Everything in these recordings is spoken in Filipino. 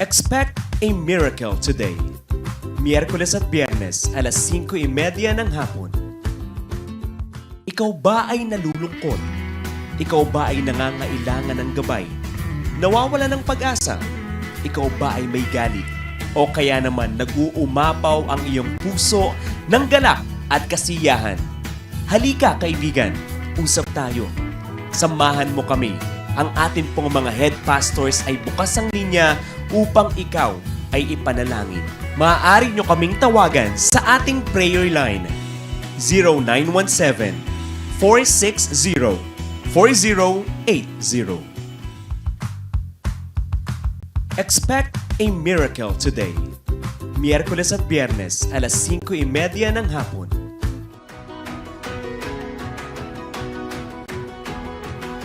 Expect a miracle today. Miyerkules at Biyernes, alas 5:30 ng hapon. Ikaw ba ay nalulungkot? Ikaw ba ay nangangailangan ng gabay? Nawawala ng pag-asa? Ikaw ba ay may galit? O kaya naman nag-uumapaw ang iyong puso ng galak at kasiyahan? Halika kaibigan, usap tayo. Samahan mo kami. Ang atin pong mga head pastors ay bukas ang linya upang ikaw ay ipanalangin. Maaari nyo kaming tawagan sa ating prayer line 0917-460-4080. Expect a miracle today. Miyerkules at Biyernes, alas 5:30 ng hapon.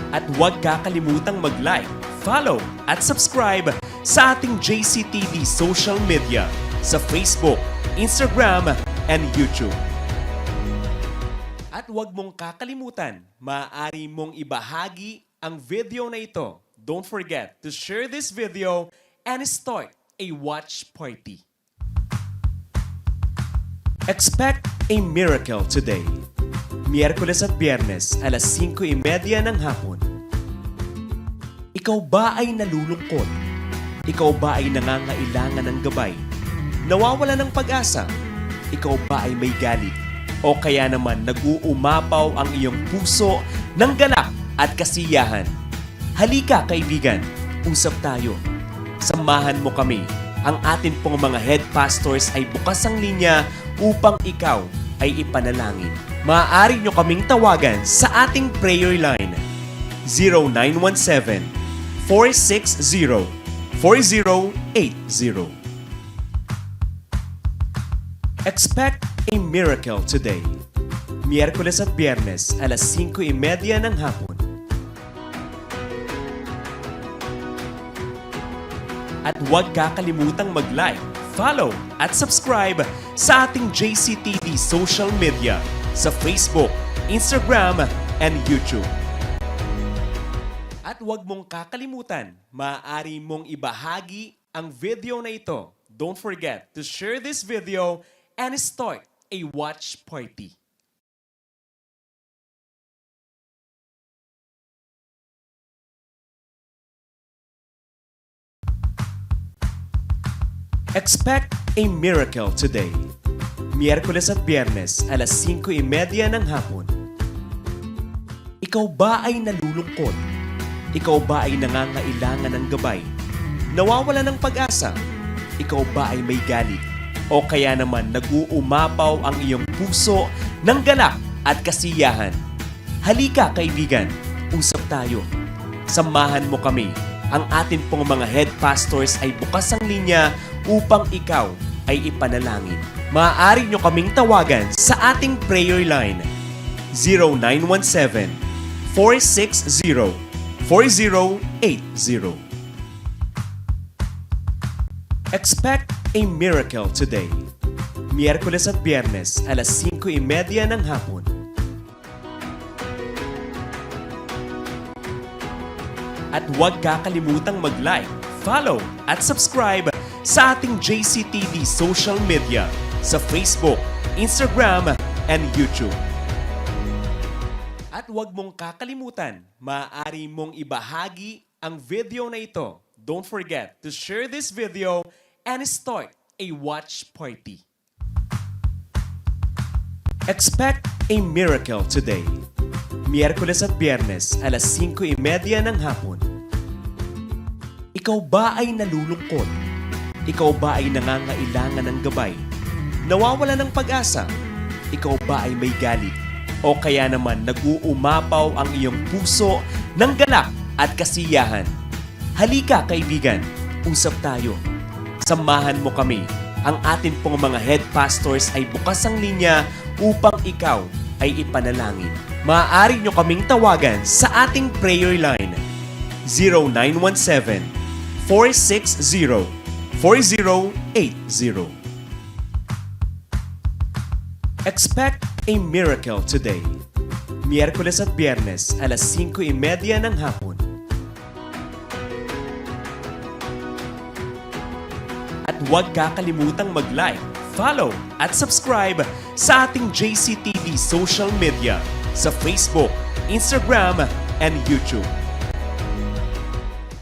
At huwag kakalimutang mag-like, follow at subscribe sa ating JCTV social media sa Facebook, Instagram, and YouTube. At huwag mong kakalimutan, maaari mong ibahagi ang video na ito. Don't forget to share this video and start a watch party. Expect a miracle today. Miyerkules at Biyernes, alas 5:30 ng hapon. Ikaw ba ay nalulungkot? Ikaw ba ay nangangailangan ng gabay? Nawawala ng pag-asa? Ikaw ba ay may galit? O kaya naman nag-uumapaw ang iyong puso ng galak at kasiyahan? Halika kaibigan, usap tayo. Samahan mo kami. Ang atin pong mga head pastors ay bukas ang linya upang ikaw ay ipanalangin. Maaari nyo kaming tawagan sa ating prayer line 0917-460-4080. Expect a miracle today. Miyerkules at Biyernes, alas 5:30 ng hapon. At huwag kakalimutang mag-like, follow at subscribe sa ating JCTV social media sa Facebook, Instagram, and YouTube. At huwag mong kakalimutan, maaari mong ibahagi ang video na ito. Don't forget to share this video and start a watch party. Expect a miracle today. Miyerkules at Biyernes, alas 5:30 ng hapon. Ikaw ba ay nalulungkot? Ikaw ba ay nangangailangan ng gabay? Nawawala ng pag-asa? Ikaw ba ay may galit? O kaya naman nag-uumapaw ang iyong puso ng galak at kasiyahan? Halika kaibigan, usap tayo. Samahan mo kami. Ang atin pong mga head pastors ay bukas ang linya upang ikaw ay ipanalangin. Maaari nyo kaming tawagan sa ating prayer line 0917-460-4080. Expect a miracle today. Miyerkules at Biyernes, alas 5:30 ng hapon. At huwag kakalimutang mag-like, follow at subscribe sa ating JCTV social media sa Facebook, Instagram, and YouTube. At huwag mong kakalimutan, maaari mong ibahagi ang video na ito. Don't forget to share this video and start a watch party. Expect a miracle today. Miyerkules at Biyernes, alas 5:30 ng hapon. Ikaw ba ay nalulungkot? Ikaw ba ay nangangailangan ng gabay? Nawawala ng pag-asa? Ikaw ba ay may galit? O kaya naman nag-uumapaw ang iyong puso ng galak at kasiyahan? Halika kaibigan, usap tayo. Samahan mo kami. Ang atin pong mga head pastors ay bukas ang linya upang ikaw ay ipanalangin. Maaari nyo kaming tawagan sa ating prayer line 0917-460-4080. Expect a miracle today. Miyerkules at Biyernes, alas 5:30 ng hapon. huwag kakalimutang mag-like, follow at subscribe sa ating JCTV social media sa Facebook, Instagram, and YouTube.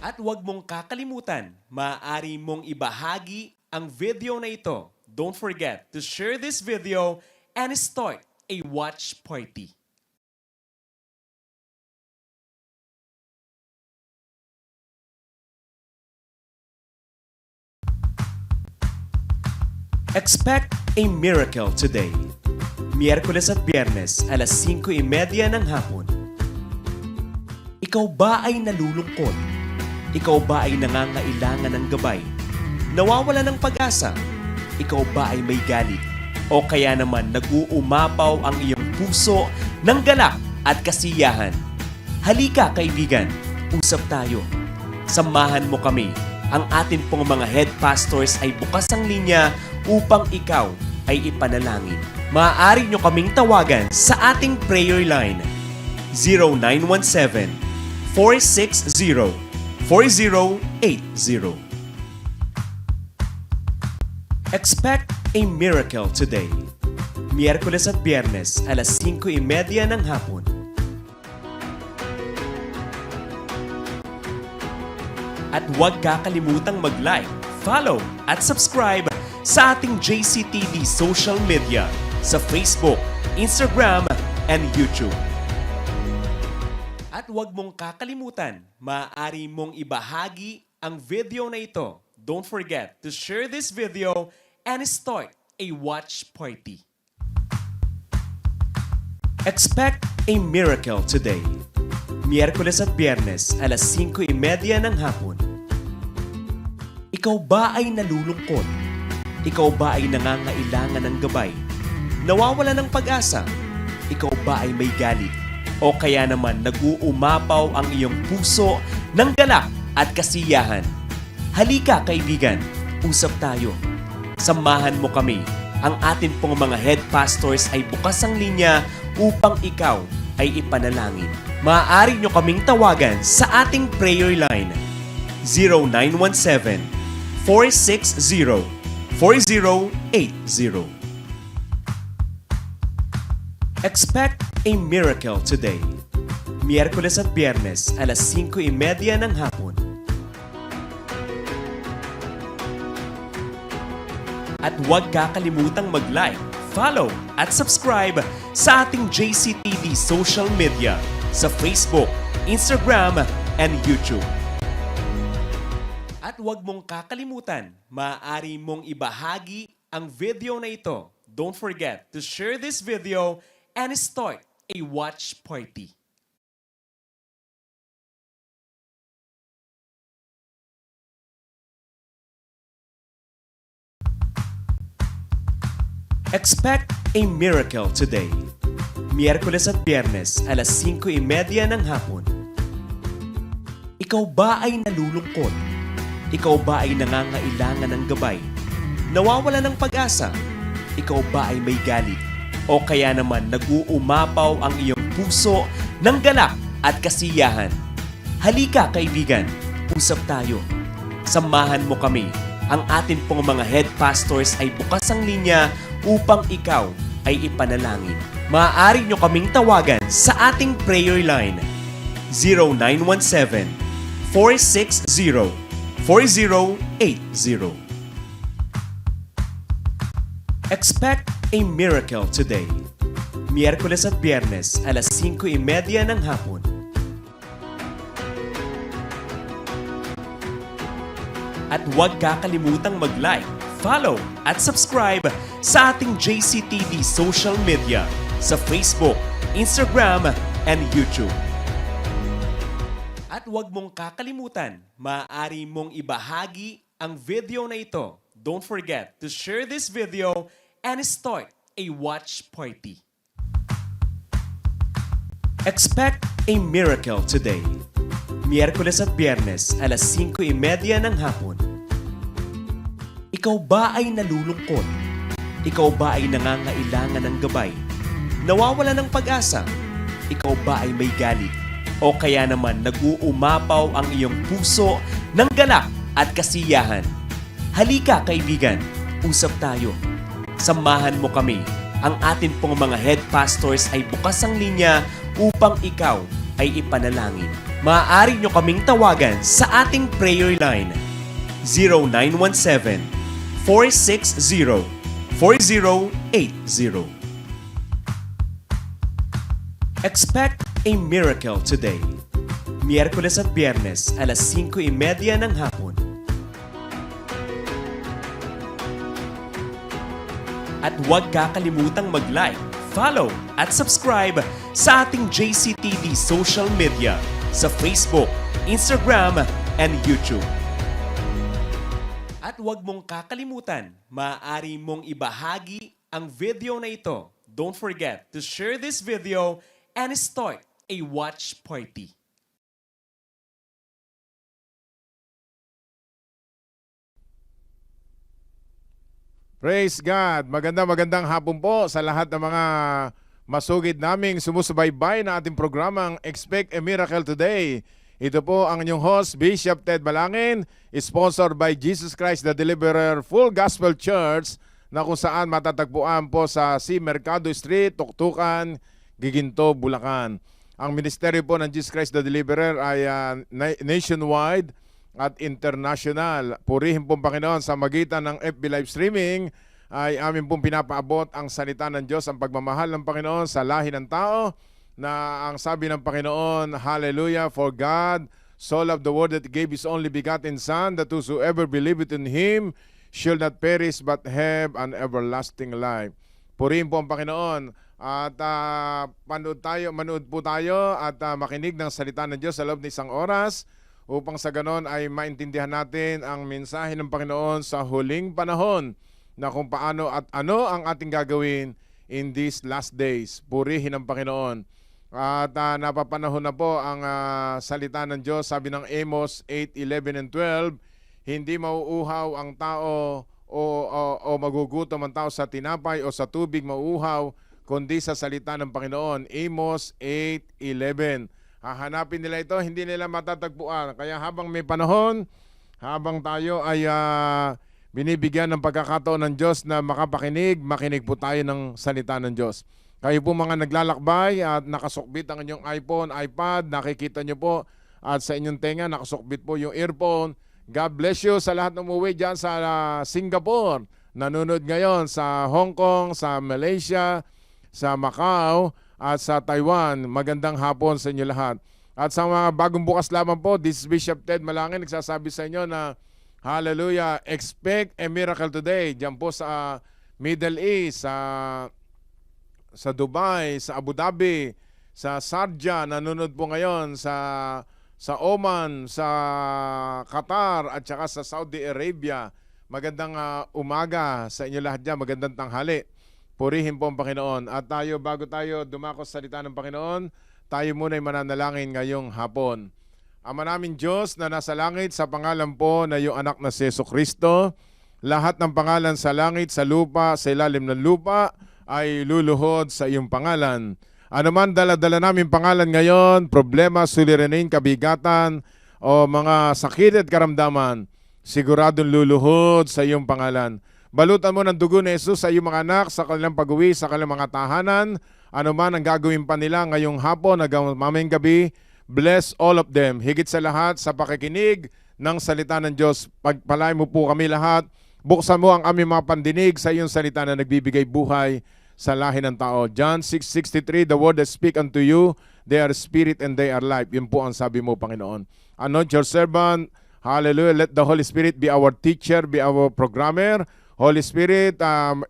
At huwag mong kakalimutan, maaari mong ibahagi ang video na ito. Don't forget to share this video and start a watch party. Expect a miracle today. Miyerkules at Biyernes, alas 5:30 ng hapon. Ikaw ba ay nalulungkot? Ikaw ba ay nangangailangan ng gabay? Nawawala ng pag-asa? Ikaw ba ay may galit? O kaya naman nag-uumapaw ang iyong puso ng galak at kasiyahan? Halika kaibigan, usap tayo. Samahan mo kami. Ang atin pong mga head pastors ay bukas ang linya upang ikaw ay ipanalangin. Maaari nyo kaming tawagan sa ating prayer line 0917-460-4080. Expect a miracle today. Miyerkules at Biyernes, alas 5:30 ng hapon. At huwag kakalimutang mag-like, follow at subscribe sa ating JCTV social media sa Facebook, Instagram, and YouTube. At huwag mong kakalimutan, maaari mong ibahagi ang video na ito. Don't forget to share this video and start a watch party. Expect a miracle today. Miyerkules at Biyernes, alas 5:30 ng hapon. Ikaw ba ay nalulungkot? Ikaw ba ay nangangailangan ng gabay? Nawawala ng pag-asa? Ikaw ba ay may galit? O kaya naman nag-uumapaw ang iyong puso ng galak at kasiyahan? Halika kaibigan, usap tayo. Samahan mo kami. Ang atin pong mga head pastors ay bukas ang linya upang ikaw ay ipanalangin. Maaari nyo kaming tawagan sa ating prayer line 0917-460-4080. Expect a miracle today. Miyerkules at Biyernes, alas 5:30 ng hapon. At huwag kakalimutang mag-like, follow at subscribe sa ating JCTV social media sa Facebook, Instagram, and YouTube. At huwag mong kakalimutan, maaari mong ibahagi ang video na ito. Don't forget to share this video and start a watch party. Expect a miracle today. Miyerkules at Biyernes, alas 5:30 ng hapon. Ikaw ba ay nalulungkot? Ikaw ba ay nangangailangan ng gabay? Nawawala ng pag-asa? Ikaw ba ay may galit? O kaya naman nag-uumapaw ang iyong puso ng galak at kasiyahan? Halika kaibigan, usap tayo. Samahan mo kami. Ang atin pong mga head pastors ay bukas ang linya upang ikaw ay ipanalangin. Maaari nyo kaming tawagan sa ating prayer line 0917-460-4080. Expect a miracle today. Miyerkules at Biyernes, alas 5:30 ng hapon. At huwag kakalimutang mag-like, follow at subscribe sa ating JCTV social media sa Facebook, Instagram, and YouTube. At huwag mong kakalimutan, maaari mong ibahagi ang video na ito. Don't forget to share this video and start a watch party. Expect a miracle today. Miyerkules at Biyernes, alas 5:30 ng hapon. Ikaw ba ay nalulungkot? Ikaw ba ay nangangailangan ng gabay? Nawawala ng pag-asa? Ikaw ba ay may galit? O kaya naman nag-uumapaw ang iyong puso ng galak at kasiyahan? Halika kaibigan, usap tayo. Samahan mo kami. Ang atin pong mga head pastors ay bukas ang linya upang ikaw ay ipanalangin. Maaari nyo kaming tawagan sa ating prayer line 0917-460-4080. Expect a miracle today. Miyerkules at Biyernes, alas 5:30 ng hapon. At huwag kakalimutang mag-like, follow, at subscribe sa ating JCTV social media sa Facebook, Instagram, and YouTube. At huwag mong kakalimutan, maaari mong ibahagi ang video na ito. Don't forget to share this video and start a watch party. Praise God! Magandang hapon po sa lahat ng mga masugid naming sumusubaybay na ating programang Expect a Miracle Today. Ito po ang inyong host, Bishop Ted Balangin, sponsored by Jesus Christ the Deliverer Full Gospel Church na kung saan matatagpuan po sa C. Mercado Street, Tuktukan, Giginto, Bulacan. Ang ministeryo po ng Jesus Christ the Deliverer ay nationwide at international. Purihin pong Panginoon sa magitan ng FB live streaming ay amin pong pinapaabot ang salita ng Diyos, ang pagmamahal ng Panginoon sa lahi ng tao na ang sabi ng Panginoon, Hallelujah, for God so loved the world that He gave His only begotten Son, that whosoever believeth in Him shall not perish but have an everlasting life. Purihin po ang Panginoon at manood po tayo at makinig ng salita ng Diyos sa loob ng isang oras upang sa ganon ay maintindihan natin ang mensahe ng Panginoon sa huling panahon na kung paano at ano ang ating gagawin in these last days. Purihin ang Panginoon. At napapanahon na po ang salita ng Diyos. Sabi ng Amos 8:11 and 12, hindi mauuhaw ang tao o magugutom ang tao sa tinapay o sa tubig mauuhaw, kundi sa salita ng Panginoon. Amos 8:11. Hahanapin nila ito, hindi nila matatagpuan. Kaya habang may panahon, habang tayo ay binibigyan ng pagkakataon ng Diyos na makinig po tayo ng salita ng Diyos. Kayo po mga naglalakbay at nakasukbit ang inyong iPhone, iPad, nakikita nyo po at sa inyong tenga nakasukbit po yung earphone. God bless you sa lahat ng umuwi dyan sa Singapore. Nanonood ngayon sa Hong Kong, sa Malaysia, sa Macau, at sa Taiwan. Magandang hapon sa inyo lahat. At sa mga bagong bukas lamang po, this is Bishop Ted Malangin nagsasabi sa inyo na Hallelujah, expect a miracle today. Diyan po sa Middle East, sa Dubai, sa Abu Dhabi, sa Sharjah, nanonood po ngayon sa Oman, sa Qatar, at saka sa Saudi Arabia. Magandang umaga sa inyo lahat dyan. Magandang tanghali. Purihin po ang Panginoon. At tayo, bago tayo dumako sa salita ng Panginoon, tayo muna ay mananalangin ngayong hapon. Ama namin Diyos na nasa langit, sa pangalan po na iyong anak na si Jesucristo, lahat ng pangalan sa langit, sa lupa, sa ilalim ng lupa, ay luluhod sa iyong pangalan. Ano man dala-dala namin pangalan ngayon, problema, suliranin, kabigatan, o mga sakit at karamdaman, siguradong luluhod sa iyong pangalan. Balutan mo ng dugo ni Jesus sa iyong mga anak sa kanilang pag-uwi, sa kanilang mga tahanan. Ano man ang gagawin pa nila ngayong hapon, hanggang mamayang gabi, bless all of them. Higit sa lahat, sa pakikinig ng salita ng Diyos, pagpalain mo po kami lahat. Buksan mo ang aming mga pandinig sa iyong salita na nagbibigay buhay sa lahi ng tao. John 6:63, the word that speak unto you, they are spirit and they are life. Yun po ang sabi mo, Panginoon. Anoint your servant. Hallelujah. Let the Holy Spirit be our teacher, be our programmer. Holy Spirit,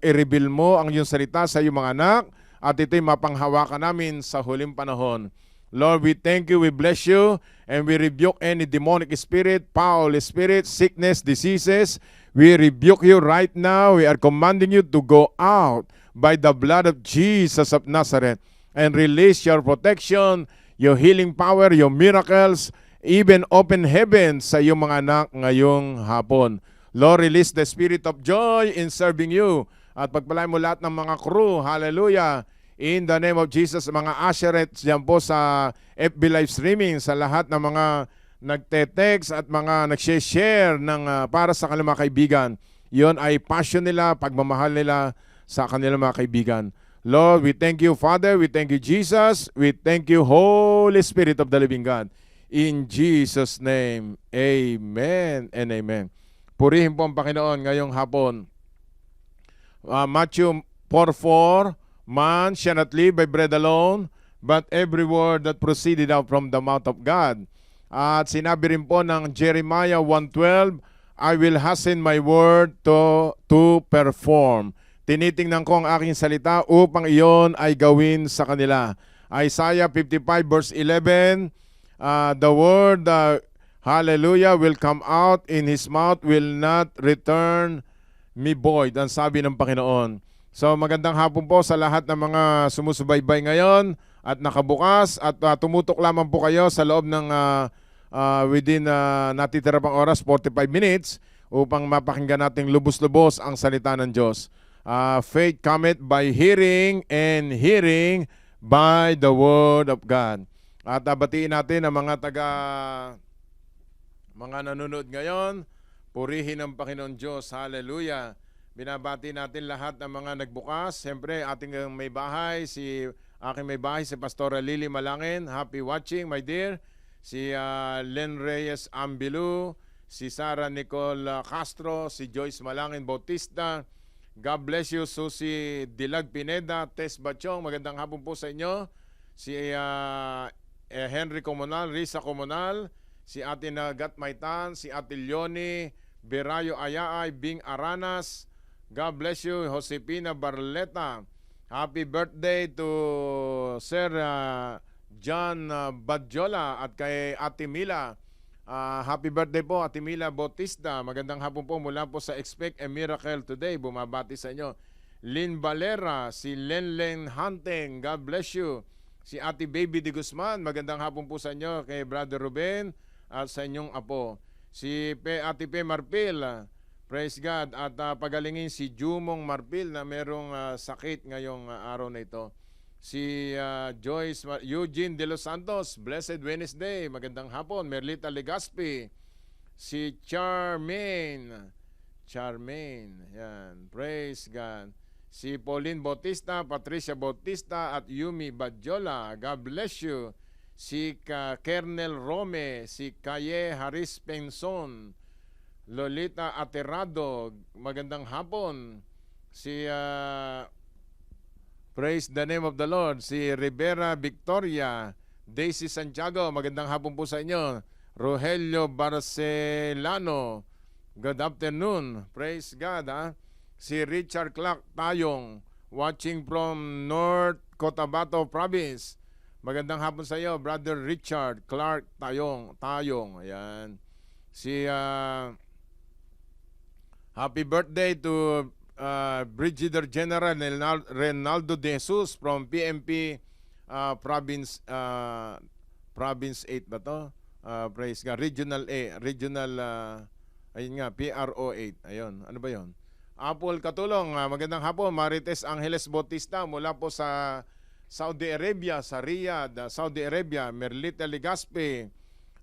i-reveal mo ang iyong salita sa iyong mga anak at ito'y mapanghawakan namin sa huling panahon. Lord, we thank you, we bless you, and we rebuke any demonic spirit, foul spirit, sickness, diseases. We rebuke you right now. We are commanding you to go out by the blood of Jesus of Nazareth and release your protection, your healing power, your miracles, even open heaven sa iyong mga anak ngayong hapon. Lord, release the spirit of joy in serving you. At pagpalain mo lahat ng mga crew. Hallelujah. In the name of Jesus, mga usherettes dyan po sa FB live streaming, sa lahat ng mga nagte-text at mga nagse-share ng para sa kanilang mga kaibigan. Yon ay passion nila, pagmamahal nila sa kanilang mga kaibigan. Lord, we thank you, Father. We thank you, Jesus. We thank you, Holy Spirit of the living God. In Jesus' name, amen and amen. Purihin po ang Panginoon ngayong hapon. Matthew 4:4, man shall not live by bread alone, but every word that proceeded out from the mouth of God. At sinabi rin po ng Jeremiah 1:12, I will hasten my word to perform. Tinitingnan ko ang aking salita upang iyon ay gawin sa kanila. Isaiah 55 verse 11, the word, hallelujah, will come out in his mouth, will not return me void. Ang sabi ng Panginoon. So magandang hapon po sa lahat ng mga sumusubaybay ngayon at nakabukas at tumutok lamang po kayo sa loob ng within natitira pang oras, 45 minutes, upang mapakinggan nating lubos-lubos ang salita ng Diyos. Faith cometh by hearing, and hearing by the word of God. At batiin natin ang mga nanonood ngayon. Purihin ang Panginoon Diyos. Hallelujah. Binabati natin lahat ng mga nagbukas. Siyempre, ating may bahay, aking may bahay, si Pastora Lily Malangin. Happy watching, my dear. Si Len Reyes Ambilu, si Sara Nicole Castro, si Joyce Malangin Bautista. God bless you, Susie Dilag Pineda, Tess Bachong, magandang hapon po sa inyo. Si Henry Comunal, Risa Comunal, si Ate Nagat Maitan, si Ate Leonie, Berayo Ayaay, Bing Aranas. God bless you, Josepina Barleta. Happy birthday to Sir John Badjola at kay Ate Mila. Happy birthday po, Ate Mila Bautista. Magandang hapon po mula po sa Expect a Miracle Today. Bumabati sa inyo. Lynn Valera, si Lenlen Hunting, God bless you. Si Ate Baby de Guzman, magandang hapon po sa inyo. Kay Brother Ruben at sa inyong apo. Si Ate Pe Marpil, praise God. At pagalingin si Jumong Marpil na merong sakit ngayong araw na ito. Si Joyce Eugene De Los Santos, Blessed Wednesday, magandang hapon. Merlita Legaspi, si Charmaine, yan, praise God. Si Pauline Bautista, Patricia Bautista at Yumi Badjola, God bless you. Si Kernel Rome, si Kaye Haris Penson, Lolita Aterado, magandang hapon. Si praise the name of the Lord. Si Rivera Victoria, Daisy Santiago, magandang hapon po sa inyo. Rogelio Barcelano, good afternoon. Praise God. Si Richard Clark Tayong, watching from North Cotabato Province. Magandang hapon sa iyo, Brother Richard Clark Tayong. Ayan. Si happy birthday to Brigadier General Renaldo De Jesus from PMP Province 8 ba to? Praise God. Regional A, ayun nga, PRO 8. Ayun, ano ba yun? Apple Katulong, magandang hapon. Marites Angeles Bautista mula po sa Saudi Arabia, sa Riyadh, Saudi Arabia. Merlita Legaspi.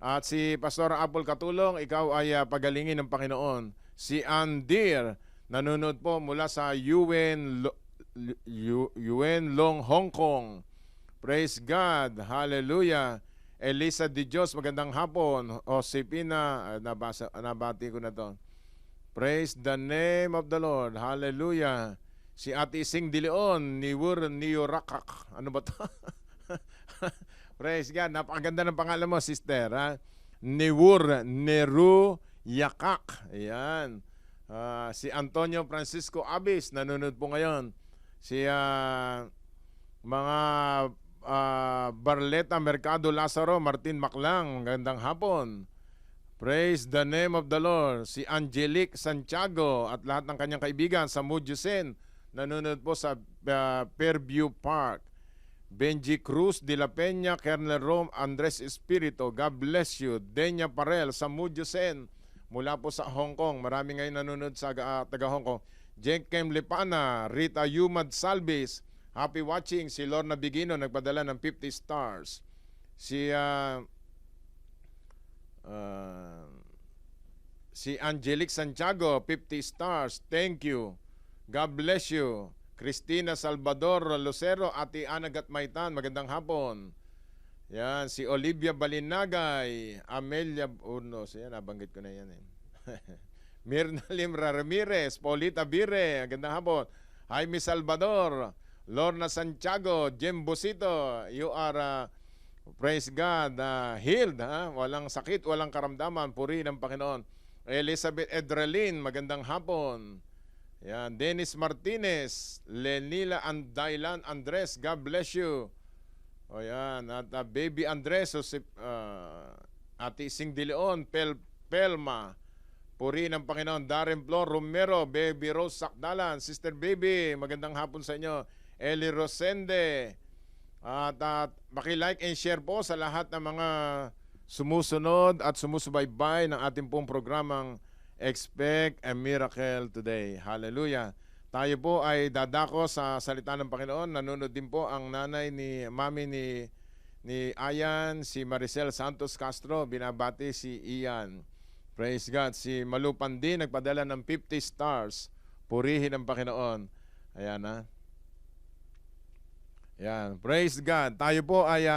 At si Pastor Apple Katulong, ikaw ay pagalingin ng Panginoon. Si Andir, nanonood po mula sa Yuen Long, Hong Kong. Praise God. Hallelujah. Elisa Di Diyos, magandang hapon. Josepina, nabati ko na to. Praise the name of the Lord. Hallelujah. Si Ate Ising De Leon, Niurakak. Ano ba to? Praise God. Napakaganda ng pangalan mo, sister. Neru Yakak. Ayan. Si Antonio Francisco Abis, nanonood po ngayon. Si mga Barleta Mercado Lazaro, Martin Maclang, gandang hapon. Praise the name of the Lord. Si Angelique Santiago at lahat ng kanyang kaibigan sa Mudjusen, nanonood po sa Fairview Park. Benji Cruz de la Peña, Kernel Rome, Andres Espirito, God bless you. Denya Parel sa Mudjusen, mula po sa Hong Kong. Marami ngayon nanonood sa taga Hong Kong. Jenkem Lipana, Rita Yumad Salvis, happy watching. Si Lorna Bigino, nagpadala ng 50 stars. Si Ah, si Angelic Santiago, 50 stars. Thank you. God bless you. Cristina Salvador Lucero, Ate Ana Gatmaitan, magandang hapon. Yan, si Olivia Balinagay, Amelia Unos, yan, nabanggit ko na yan eh. Mirna Limra Ramirez, Paulita Bire, magandang hapon. Jaime Salvador, Lorna Santiago, Jem Bosito, you are, praise God, healed, walang sakit, walang karamdaman, puri ng Panginoon. Elizabeth Edralin, magandang hapon. Yan, Dennis Martinez, Lenila Andailan Andres, God bless you. O yan, at Baby Andres, Ate Sing De Leon, Pelma, puri ng Panginoon. Darren Flor Romero, Baby Rose Sakdalan, Sister Baby, magandang hapon sa inyo. Eli Rosende, at maki-like and share po sa lahat ng mga sumusunod at sumusubaybay ng ating pong programang Expect a Miracle Today. Hallelujah. Tayo po ay dadako sa salita ng Panginoon. Nanonood din po ang nanay ni mami ni Ayan, si Maricel Santos Castro. Binabati si Ian. Praise God. Si Malupan din nagpadala ng 50 stars. Purihin ang Panginoon. Ayan ha. Ayan. Praise God. Tayo po ay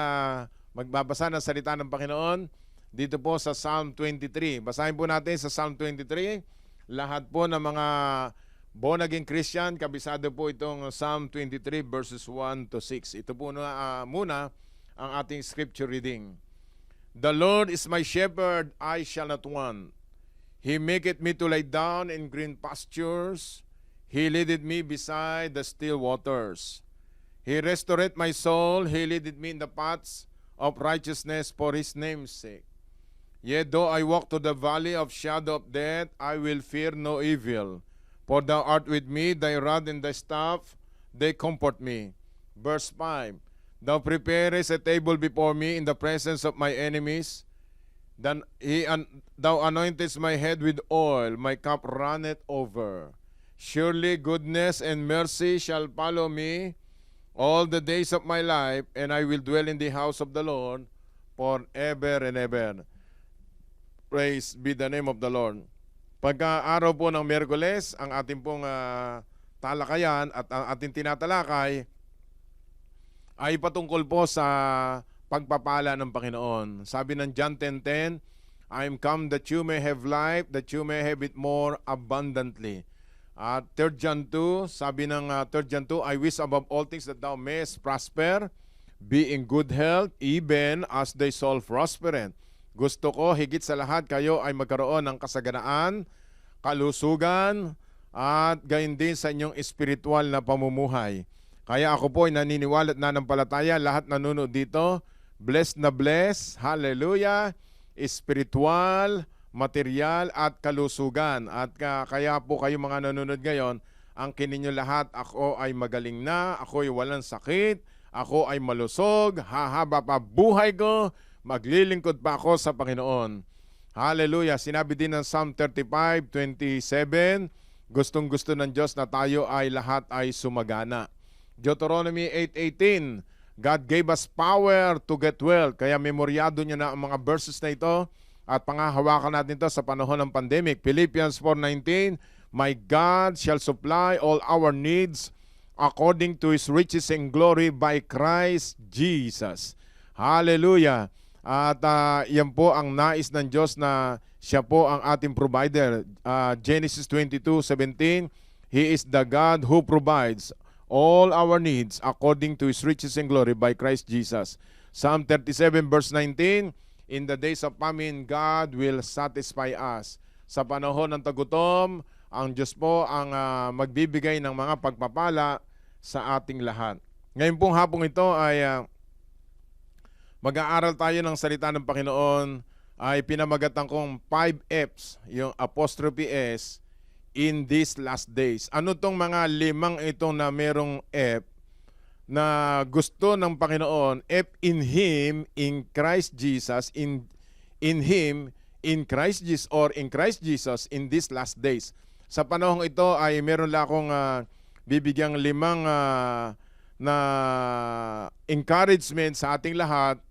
magbabasa ng salita ng Panginoon dito po sa Psalm 23. Basahin po natin sa Psalm 23. Lahat po ng mga born again Christian, kabisado po itong Psalm 23 verses 1 to 6. Ito po muna ang ating scripture reading. The Lord is my shepherd, I shall not want. He maketh me to lie down in green pastures. He leadeth me beside the still waters. He restoreth my soul. He leadeth me in the paths of righteousness for his name's sake. Yet though I walk to the valley of shadow of death, I will fear no evil. For thou art with me, thy rod and thy staff, they comfort me. Verse 5, Thou preparest a table before me in the presence of my enemies. Then thou anointest my head with oil, my cup runneth over. Surely goodness and mercy shall follow me all the days of my life, and I will dwell in the house of the Lord forever and ever. Praise be the name of the Lord. Pagka-araw po ng Miyerkules, ang ating pong talakayan at ang ating tinatalakay ay patungkol po sa pagpapala ng Panginoon. Sabi ng John 10:10, I am come that you may have life, that you may have it more abundantly. At 3 John 2, sabi ng 3 John 2, I wish above all things that thou mayest prosper, be in good health, even as thy soul prospereth. Gusto ko higit sa lahat kayo ay magkaroon ng kasaganaan, kalusugan, at gayon din sa inyong espiritual na pamumuhay. Kaya ako po ay naniniwala at nanampalataya, lahat nanonood dito, blessed na blessed, hallelujah, espiritual, material at kalusugan. At kaya po kayo mga nanonood ngayon, ang kininyo lahat, ako ay magaling na, ako ay walang sakit, ako ay malusog, hahaba pa buhay ko, maglilingkod pa ako sa Panginoon. Hallelujah. Sinabi din ng Psalm 35:27, gustong-gusto ng Diyos na tayo ay lahat ay sumagana. Deuteronomy 8:18, God gave us power to get wealth. Kaya memoryado nyo na ang mga verses na ito at pangahawakan natin ito sa panahon ng pandemic. Philippians 4:19, My God shall supply all our needs according to His riches and glory by Christ Jesus. Hallelujah. At yan po ang nais ng Diyos na siya po ang ating provider. Genesis 22:17, He is the God who provides all our needs according to His riches and glory by Christ Jesus. Psalm 37 verse 19, In the days of famine, God will satisfy us. Sa panahon ng tagutom, ang Diyos po ang magbibigay ng mga pagpapala sa ating lahat. Ngayon pong hapong ito ay mag-aaral tayo ng salita ng Panginoon, ay pinamagatan kong 5 F's, yung apostrophe S, in these last days. Ano tong mga 5 itong na merong F na gusto ng Panginoon? F in Him, in Christ Jesus, in Him, in Christ Jesus, or in Christ Jesus in these last days. Sa panahong ito ay meron lang akong bibigyang 5 na encouragement sa ating lahat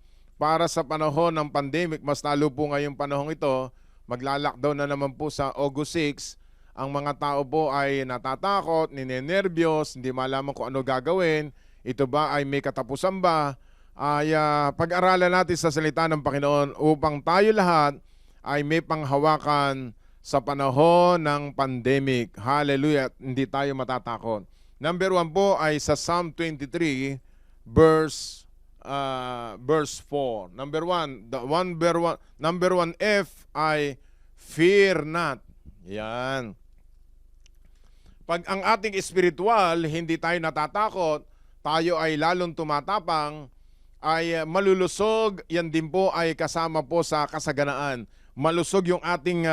para sa panahon ng pandemic, mas lalo po ngayong panahon ito, magla-lockdown na naman po sa August 6. Ang mga tao po ay natatakot, ninenervyos, hindi malaman kung ano gagawin. Ito ba ay may katapusan ba? Ay pag-aralan natin sa salita ng Panginoon upang tayo lahat ay may panghawakan sa panahon ng pandemic. Hallelujah! At hindi tayo matatakot. Number 1 po ay sa Psalm 23 verse 4. Number 1, number 1 F ay fear not. Yan. Pag ang ating espiritual, hindi tayo natatakot, tayo ay lalong tumatapang, ay malulusog, yan din po ay kasama po sa kasaganaan. Malusog yung ating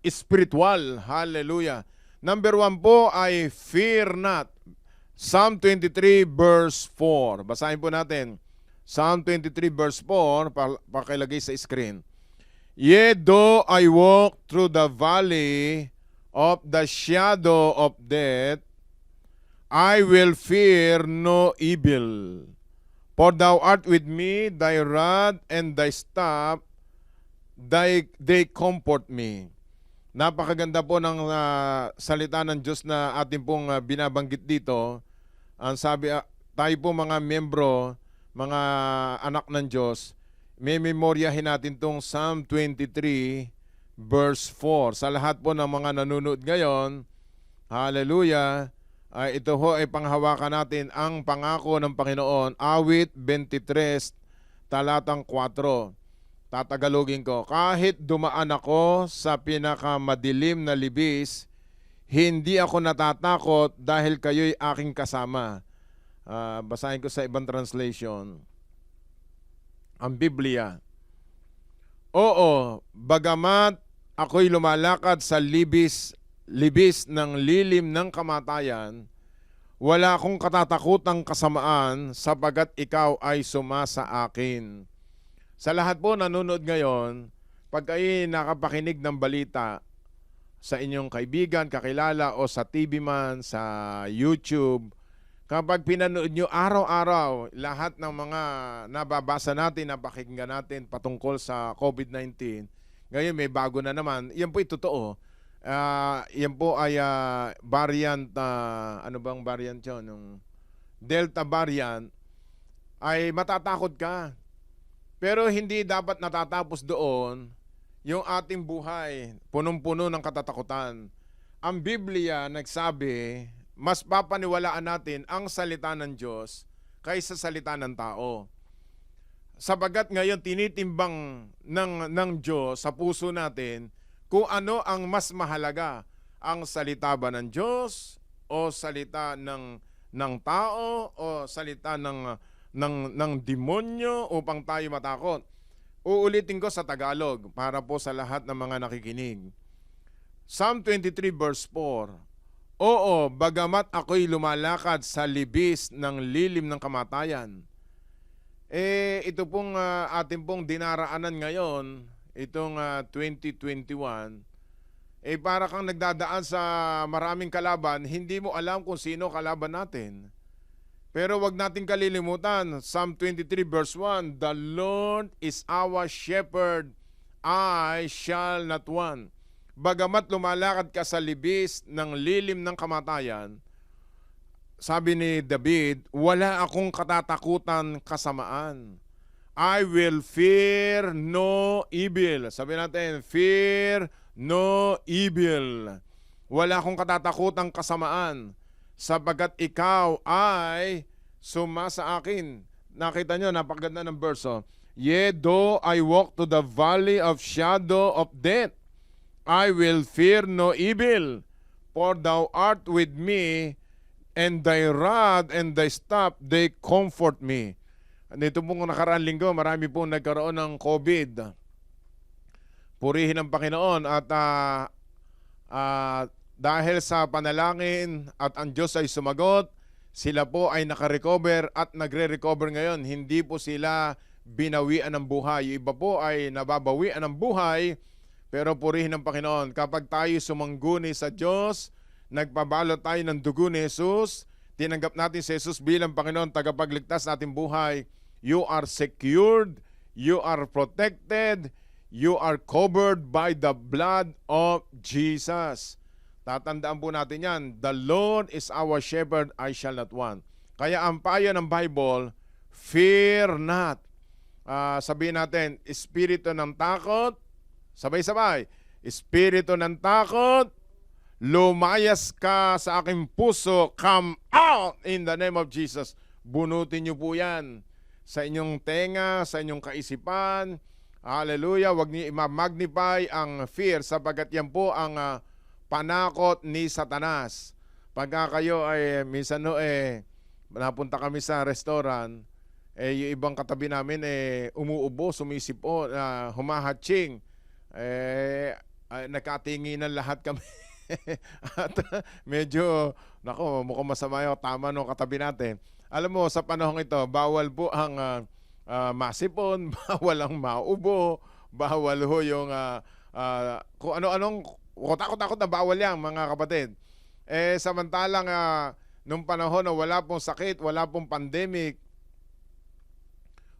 espiritual. Hallelujah. Number 1 po ay fear not. Psalm 23 verse 4. Basahin po natin. Psalm 23 verse 4, pakilagay sa screen. Yea, though I walk through the valley of the shadow of death, I will fear no evil. For thou art with me, thy rod and thy staff, they comfort me. Napakaganda po ng salita ng Diyos na ating pong binabanggit dito. Ang sabi, tayo po mga membro, mga anak ng Diyos, may memoryahin natin tong Psalm 23 verse 4. Sa lahat po ng mga nanonood ngayon, hallelujah, ito ho ay panghawakan natin ang pangako ng Panginoon. Awit 23, talatang 4. Tatagalogin ko, kahit dumaan ako sa pinakamadilim na libis, hindi ako natatakot dahil kayo'y aking kasama. Basahin ko sa ibang translation. Ang Biblia. Oo, bagamat ako'y lumalakad sa libis ng lilim ng kamatayan, wala akong katatakutang kasamaan sapagat ikaw ay sumasa akin. Sa lahat po nanonood ngayon, pag kayo nakapakinig ng balita sa inyong kaibigan, kakilala o sa TV man, sa YouTube, kapag pinanood nyo araw-araw lahat ng mga nababasa natin, napakinggan natin patungkol sa COVID-19, ngayon may bago na naman, yan po totoo. Yan po ay variant, ano bang variant yun? Yung Delta variant, ay matatakot ka. Pero hindi dapat natatapos doon yung ating buhay, punong-puno ng katatakutan. Ang Biblia nagsabi, mas papaniwalaan natin ang salita ng Diyos kaysa salita ng tao. Sabagat ngayon tinitimbang ng Diyos sa puso natin kung ano ang mas mahalaga, ang salita ba ng Diyos o salita ng tao o salita ng demonyo upang tayo matakot. Uulitin ko sa Tagalog para po sa lahat ng mga nakikinig. Psalm 23 verse 4. Oo, bagamat ako'y lumalakad sa libis ng lilim ng kamatayan. Ito pong ating pong dinaraanan ngayon, itong 2021, para kang nagdadaan sa maraming kalaban, hindi mo alam kung sino kalaban natin. Pero wag nating kalilimutan, Psalm 23 verse 1, the Lord is our shepherd, I shall not want. Bagamat lumalakad ka sa libis ng lilim ng kamatayan, sabi ni David, wala akong katatakutan kasamaan. I will fear no evil. Sabi natin, fear no evil. Wala akong katatakutan kasamaan, sapagat ikaw ay sumasa akin. Nakita nyo, napakaganda ng verse. Yea, though I walk to the valley of shadow of death, I will fear no evil, for thou art with me, and thy rod and thy staff, they comfort me. Nito pong nakaraang linggo, marami pong nagkaroon ng COVID. Purihin ang Panginoon at dahil sa panalangin at ang Diyos ay sumagot, sila po ay nakarecover at nagre-recover ngayon. Hindi po sila binawian ng buhay. Yung iba po ay nababawian ng buhay, pero purihin ang Panginoon. Kapag tayo sumangguni sa Diyos, nagpabalot tayo ng dugo ni Jesus, tinanggap natin si Jesus bilang Panginoon, tagapagligtas natin buhay, you are secured, you are protected, you are covered by the blood of Jesus. Tatandaan po natin yan, the Lord is our shepherd, I shall not want. Kaya ang payo ng Bible, fear not. Sabihin natin, espiritu ng takot, sabay-sabay, espiritu ng takot, lumayas ka sa aking puso, come out in the name of Jesus. Bunutin niyo po yan sa inyong tenga, sa inyong kaisipan. Hallelujah, huwag niyo i-magnify ang fear sapagkat yan po ang panakot ni Satanas. Pagka kayo ay minsan napunta kami sa restaurant, yung ibang katabi namin umuubo, sumisipo, humahatching. Nagkatinginan lahat kami. At medyo, nako, mukhang masama yung tama nung katabi natin. Alam mo, sa panahong ito, bawal po ang masipon, bawal ang maubo, bawal ho yung kung ano-anong, takot-takot na bawal yan, mga kapatid. Samantalang nung panahon na wala pong sakit, wala pong pandemic,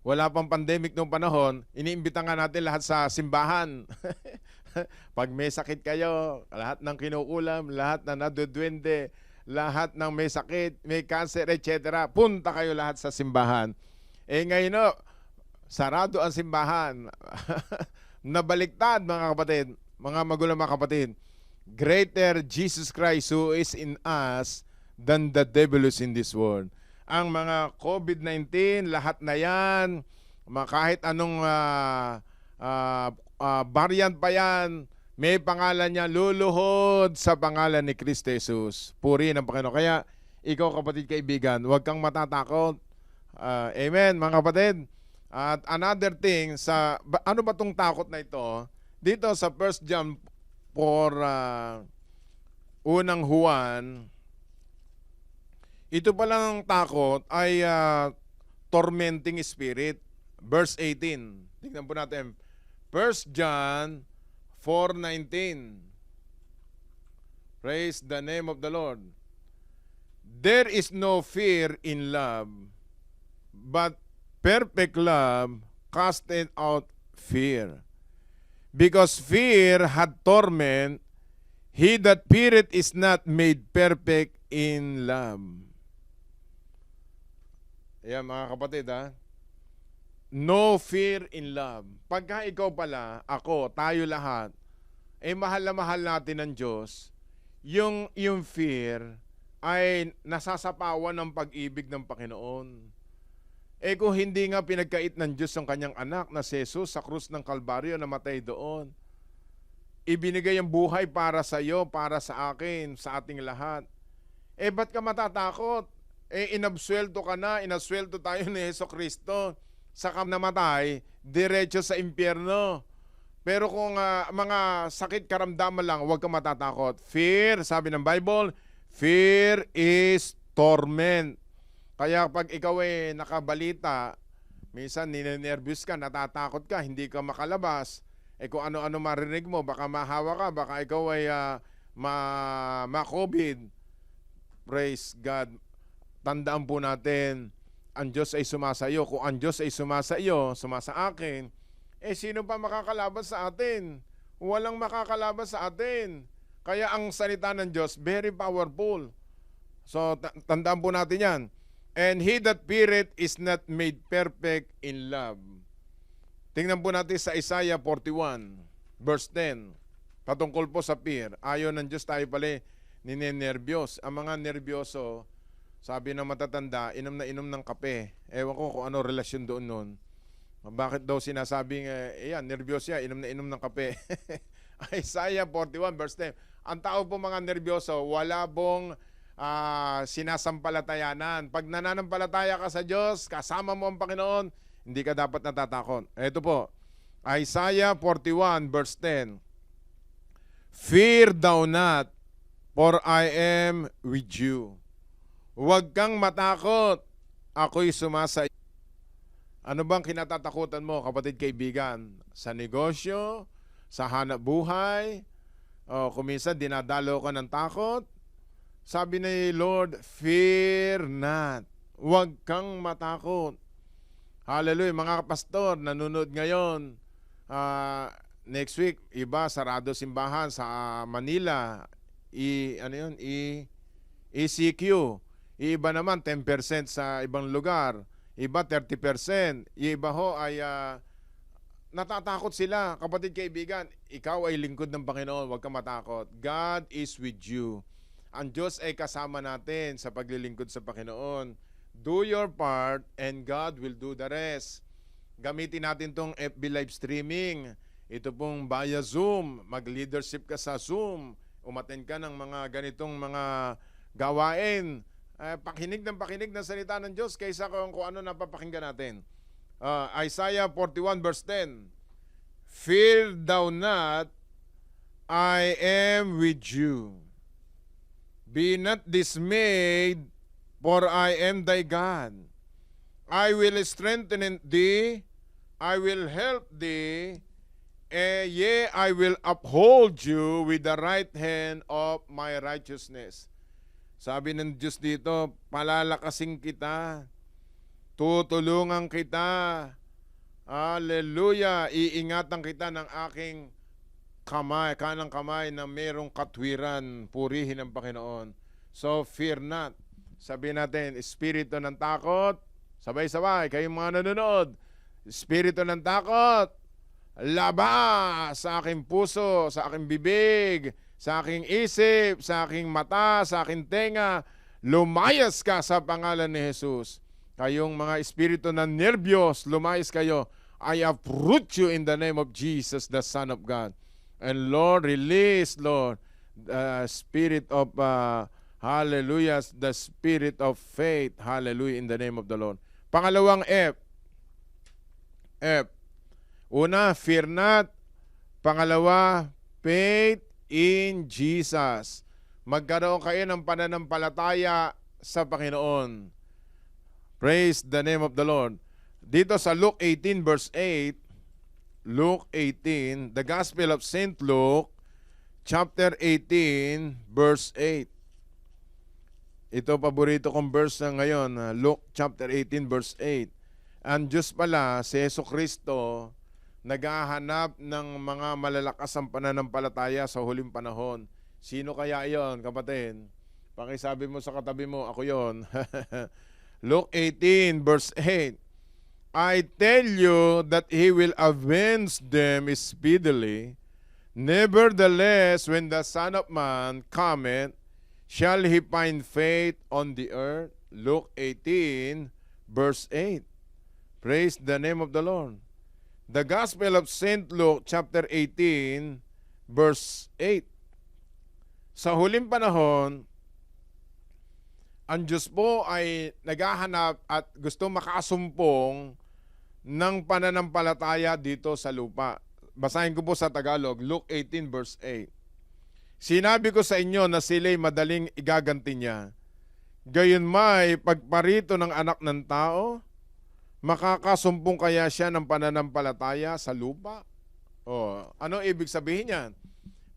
wala pang pandemic nung panahon, iniimbita nga natin lahat sa simbahan. Pag may sakit kayo, lahat ng kinukulam, lahat na nadudwende, lahat ng may sakit, may cancer, etc., punta kayo lahat sa simbahan. Ngayon, sarado ang simbahan. Nabaliktad, mga kapatid, mga magulang, mga kapatid. Greater Jesus Christ who is in us than the devil is in this world. Ang mga COVID-19, lahat na yan, kahit anong variant pa yan, may pangalan niya, luluhod sa pangalan ni Kristo Jesus. Puri ng Panginoon. Kaya, ikaw kapatid kaibigan, huwag kang matatakot. Amen, mga kapatid. At another thing, ano ba tong takot na ito? Dito sa 1 John 4, unang Juan, ito palang takot ay tormenting spirit. Verse 18. Tingnan po natin. 1 John 4:19. Praise the name of the Lord. There is no fear in love, but perfect love casteth out fear. Because fear had torment, he that feareth is not made perfect in love. Ayan, mga kapatid, no fear in love. Pagka ikaw pala, ako, tayo lahat, mahal na mahal natin ng Diyos, yung fear ay nasasapawan ng pag-ibig ng Panginoon. Kung hindi nga pinagkait ng Diyos ang kanyang anak na si Jesus sa krus ng Kalbaryo, namatay doon, ibinigay ang buhay para sa iyo, para sa akin, sa ating lahat. Ba't ka matatakot? Inabsuelto ka na, inaswelto tayo ni Jesucristo. Saka namatay, diretso sa impyerno. Pero kung mga sakit karamdaman lang, huwag kang matatakot. Fear, sabi ng Bible, fear is torment. Kaya pag ikaw nakabalita, minsan ninenervyos ka, natatakot ka, hindi ka makalabas. Kung ano-ano marinig mo, baka mahawa ka, baka ikaw ay ma-COVID. Praise God. Tandaan po natin, ang Diyos ay sumasayo. Kung ang Diyos ay sumasayo, sumasa akin, sino pa makakalaban sa atin? Walang makakalaban sa atin. Kaya ang salita ng Diyos, very powerful. So, tandaan po natin yan. And he that feareth is not made perfect in love. Tingnan po natin sa Isaiah 41, verse 10. Patungkol po sa fear. Ayaw ng Diyos tayo pala ninenervyos. Ang mga nervyoso, sabi ng matatanda, inom na inom ng kape. Ewan ko kung ano relasyon doon nun. Bakit daw sinasabing, nervyos siya, inom na inom ng kape. Isaiah 41 verse 10. Ang tao po mga nervyoso, wala pong sinasampalatayanan. Pag nananampalataya ka sa Diyos, kasama mo ang Panginoon, hindi ka dapat natatakot. Ito po, Isaiah 41 verse 10. Fear thou not, for I am with you. Huwag kang matakot, ako'y sumasa. Ano bang kinatatakutan mo, kapatid kaibigan? Sa negosyo, sa hanap buhay, o kuminsan dinadalo ka ng takot? Sabi ni Lord, fear not. Huwag kang matakot. Hallelujah. Mga pastor, nanonood ngayon. Next week, iba, sarado simbahan sa Manila. ECQ. Iba naman, 10% sa ibang lugar. Iba, 30%. Iba ho ay natatakot sila. Kapatid, kaibigan, ikaw ay lingkod ng Panginoon. Huwag kang matakot. God is with you. Ang Diyos ay kasama natin sa paglilingkod sa Panginoon. Do your part and God will do the rest. Gamitin natin tong FB live streaming. Ito pong via Zoom. Mag-leadership ka sa Zoom. Umattend ka ng mga ganitong mga gawain. Pakinig ng salita ng Diyos kaysa kung ano napapakinggan natin. Isaiah 41 verse 10. Fear thou not, I am with you. Be not dismayed, for I am thy God. I will strengthen thee, I will help thee, yea, I will uphold you with the right hand of my righteousness. Sabi ng Diyos dito, palalakasin kita, tutulungan kita, hallelujah, iingatan kita ng aking kamay, kanang kamay na merong katwiran, purihin ng Panginoon. So fear not. Sabihin natin, espiritu ng takot, sabay-sabay, kayong mga nanonood, espiritu ng takot, labas sa aking puso, sa aking bibig, sa aking isip, sa aking mata, sa aking tenga, lumayas ka sa pangalan ni Jesus. Kayong mga espiritu ng nervyos, lumayas kayo. I uproot you in the name of Jesus, the Son of God. And Lord, release, Lord, the spirit of, hallelujah, the spirit of faith, hallelujah, in the name of the Lord. Pangalawang F. Una, fear not. Pangalawa, faith in Jesus. Magkaroon kayo ng pananampalataya sa Panginoon. Praise the name of the Lord. Dito sa Luke 18 verse 8, Luke 18, the Gospel of St. Luke, chapter 18, verse 8. Ito, paborito kong verse na ngayon, Luke chapter 18, verse 8. Ang Diyos pala, si Jesucristo, naghahanap ng mga malalakas ang pananampalataya sa huling panahon. Sino kaya iyon, kapatid? Pakisabi mo sa katabi mo, ako yon. Luke 18 verse 8. I tell you that he will avenge them speedily. Nevertheless, when the Son of Man cometh, shall he find faith on the earth? Luke 18 verse 8. Praise the name of the Lord. The Gospel of St. Luke chapter 18 verse 8. Sa huling panahon, ang Diyos po ay naghahanap at gusto makasumpong ng pananampalataya dito sa lupa. Basahin ko po sa Tagalog, Luke 18 verse 8. Sinabi ko sa inyo na sila'y madaling igaganti niya. Gayon may pagparito ng anak ng tao, makakasumpong kaya siya ng pananampalataya sa lupa? Ano ibig sabihin yan?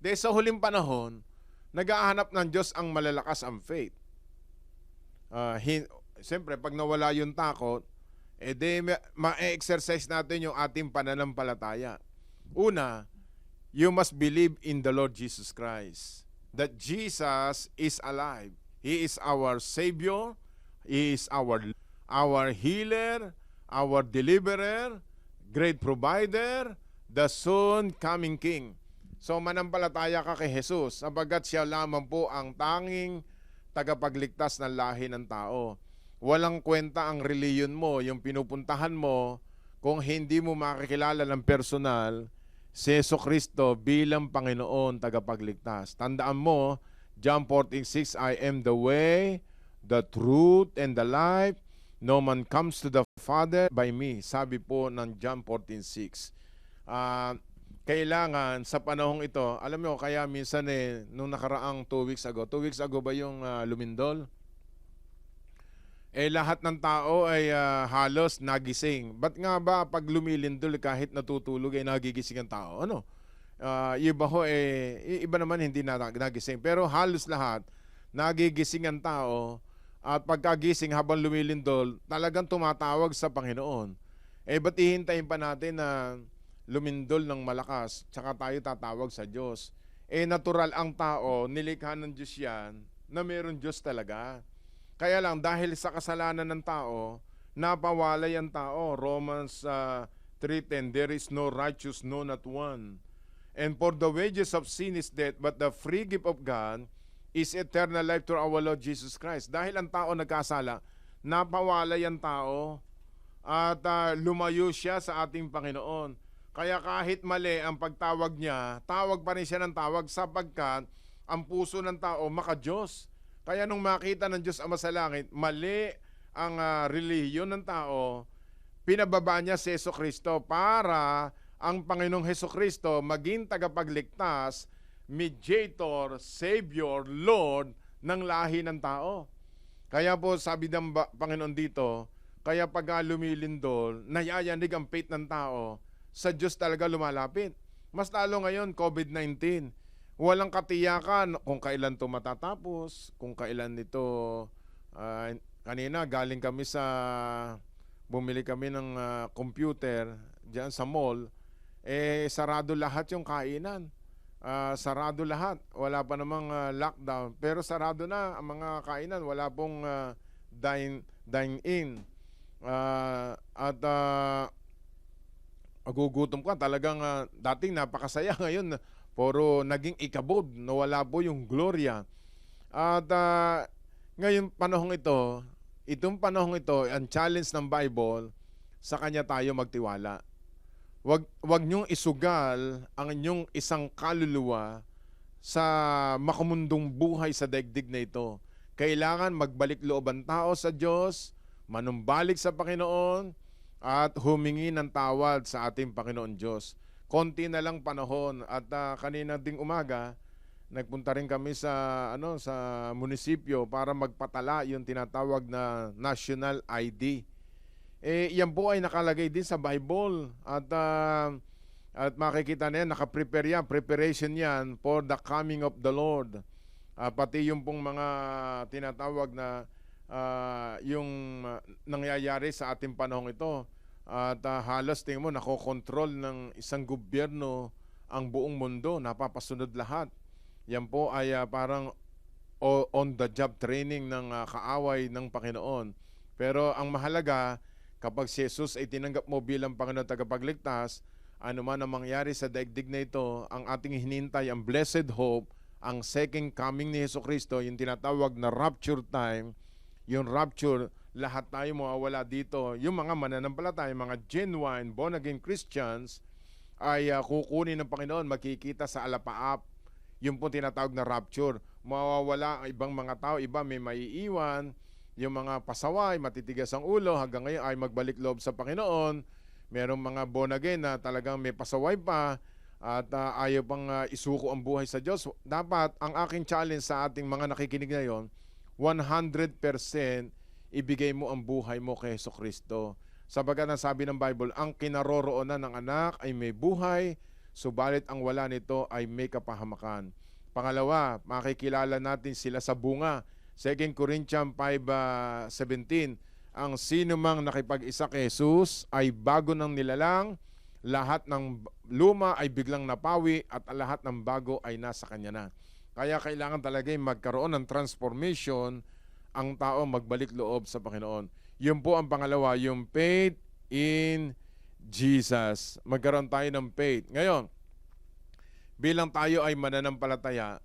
Dahil sa huling panahon, naghahanap ng Diyos ang malalakas ang faith. Siyempre, pag nawala yung takot, ma-exercise natin yung ating pananampalataya. Una, you must believe in the Lord Jesus Christ. That Jesus is alive. He is our Savior. He is our healer, our deliverer, great provider, the soon coming King. So manampalataya ka kay Jesus, sapagkat siya lamang po ang tanging tagapagligtas ng lahi ng tao. Walang kwenta ang reliyon mo, yung pinupuntahan mo, kung hindi mo makikilala ng personal si Jesucristo bilang Panginoon tagapagligtas. Tandaan mo, John 14:6, I am the way, the truth, and the life. No man comes to the Father by me. Sabi po ng John 14:6. Kailangan sa panahong ito, alam mo, kaya minsan nung nakaraang 2 weeks ago ba yung lumindol? Lahat ng tao ay halos nagising. Ba't nga ba pag lumilindol kahit natutulog ay nagigising ang tao? Ano? Iba ho iba naman hindi na nagising. Pero halos lahat nagigising ang tao at pagkagising habang lumilindol, talagang tumatawag sa Panginoon. ba't ihintayin pa natin na lumindol ng malakas, tsaka tayo tatawag sa Diyos? Natural ang tao, nilikha ng Diyos yan, na meron Diyos talaga. Kaya lang, dahil sa kasalanan ng tao, napawalay ang tao. Romans 3:10, there is no righteous, no not one. And for the wages of sin is death, but the free gift of God is eternal life through our Lord Jesus Christ. Dahil ang tao nagkasala, napawalay ang tao at lumayo siya sa ating Panginoon. Kaya kahit mali ang pagtawag niya, tawag pa rin siya ng tawag sapagkat ang puso ng tao maka-Diyos. Kaya nung makita ng Diyos Ama sa langit, mali ang relihiyon ng tao, pinababa niya si Jesucristo para ang Panginoong Jesucristo maging tagapagligtas, mediator, savior, Lord ng lahi ng tao. Kaya po sabi ng Panginoon dito, kaya pag lumilindol, nayayanig ang faith ng tao, sa Diyos talaga lumalapit. Mas lalo ngayon, COVID-19. Walang katiyakan kung kailan ito matatapos, kung kailan ito, kanina galing kami bumili kami ng computer dyan sa mall, sarado lahat yung kainan. Sarado lahat. Wala pa namang lockdown. Pero sarado na ang mga kainan. Wala pong dine-in. Agugutom ka. Talagang dating napakasaya. Ngayon, puro naging ikabod. Nawala po yung gloria. At ngayon panahong ito, ang challenge ng Bible, sa Kanya tayo magtiwala. Wag niyong isugal ang inyong isang kaluluwa sa makamundong buhay sa daigdig na ito. Kailangan magbalik loob ang tao sa Diyos, manumbalik sa Panginoon, at humingi ng tawad sa ating Panginoon Diyos. Konti na lang panahon at kanina ding umaga, nagpunta rin kami sa munisipyo para magpatala yung tinatawag na National ID. Yan po ay nakalagay din sa Bible at makikita na yan, nakaprepare yan, preparation yan for the coming of the Lord. Pati yung pong mga tinatawag na yung nangyayari sa ating panahong ito. At halos tingin mo, nakokontrol ng isang gobyerno ang buong mundo, napapasunod lahat. Yan po ay parang on-the-job training ng kaaway ng Panginoon. Pero ang mahalaga, kapag si Jesus ay tinanggap mo bilang Panginoon tagapagligtas, ano man ang mangyari sa daigdig na ito, ang ating hinintay, ang blessed hope, ang second coming ni Jesucristo, yung tinatawag na rapture time, yung rapture, lahat tayo mawawala dito. Yung mga mananampalataya, mga genuine, born-again Christians, ay kukunin ng Panginoon, makikita sa alapaap. Yung po tinatawag na rapture. Mawawala ang ibang mga tao, iba may maiiwan, yung mga pasaway, matitigas ang ulo, hanggang ngayon ay magbalik loob sa Panginoon. Merong mga born-again na talagang may pasaway pa at ayaw pang isuko ang buhay sa Diyos. Dapat, ang aking challenge sa ating mga nakikinig ngayon, 100% ibigay mo ang buhay mo kay Jesucristo. Sabagat ang sabi ng Bible, ang kinaroroonan ng anak ay may buhay, subalit ang wala nito ay may kapahamakan. Pangalawa, makikilala natin sila sa bunga. 2 Corinthians 5:17, ang sino mang nakipag-isa kay Jesus ay bago ng nilalang, lahat ng luma ay biglang napawi at lahat ng bago ay nasa kanya na. Kaya kailangan talaga magkaroon ng transformation ang tao, magbalik loob sa Panginoon. Yun po ang pangalawa, yung faith in Jesus. Magkaroon tayo ng faith. Ngayon, bilang tayo ay mananampalataya,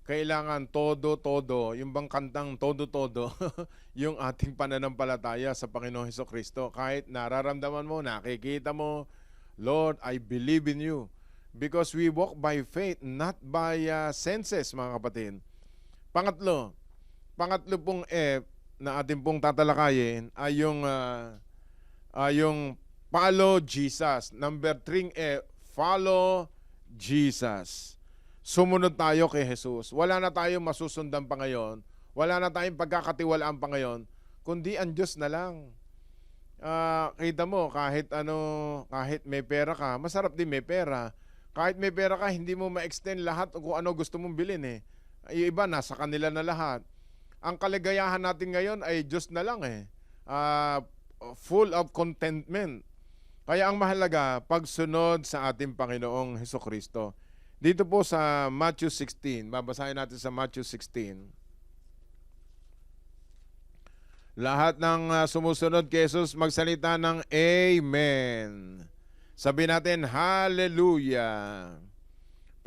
kailangan todo-todo, yung bang kantang todo-todo, yung ating pananampalataya sa Panginoong Jesucristo. Kahit nararamdaman mo, nakikita mo, Lord, I believe in you. Because we walk by faith, not by senses, mga kapatid. Pangatlo pong F na ating pong tatalakayin ay yung follow Jesus. Number 3 F, follow Jesus. Sumunod tayo kay Jesus. Wala na tayong masusundan pa ngayon. Wala na tayong pagkakatiwalaan pa ngayon, kundi ang Diyos na lang. Kita mo, kahit may pera ka, masarap din may pera. Kahit may pera ka, hindi mo ma-extend lahat kung ano gusto mong bilhin eh. Yung iba, nasa kanila na lahat. Ang kaligayahan natin ngayon ay Diyos na lang eh. Full of contentment. Kaya ang mahalaga, pagsunod sa ating Panginoong Hesukristo. Dito po sa Matthew 16, babasahin natin sa Matthew 16. Lahat ng sumusunod kay Jesus magsalita ng Amen. Sabi natin, Hallelujah.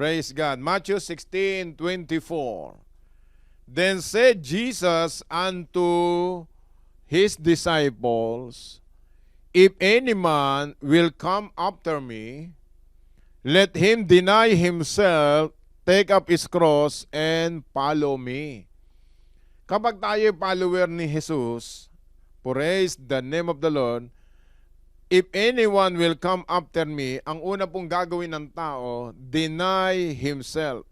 Praise God. Matthew 16:24. Then said Jesus unto his disciples, If any man will come after me, let him deny himself, take up his cross, and follow me. Kapag tayo follower ni Jesus, praise the name of the Lord, if anyone will come after me, ang una pong gagawin ng tao, deny himself.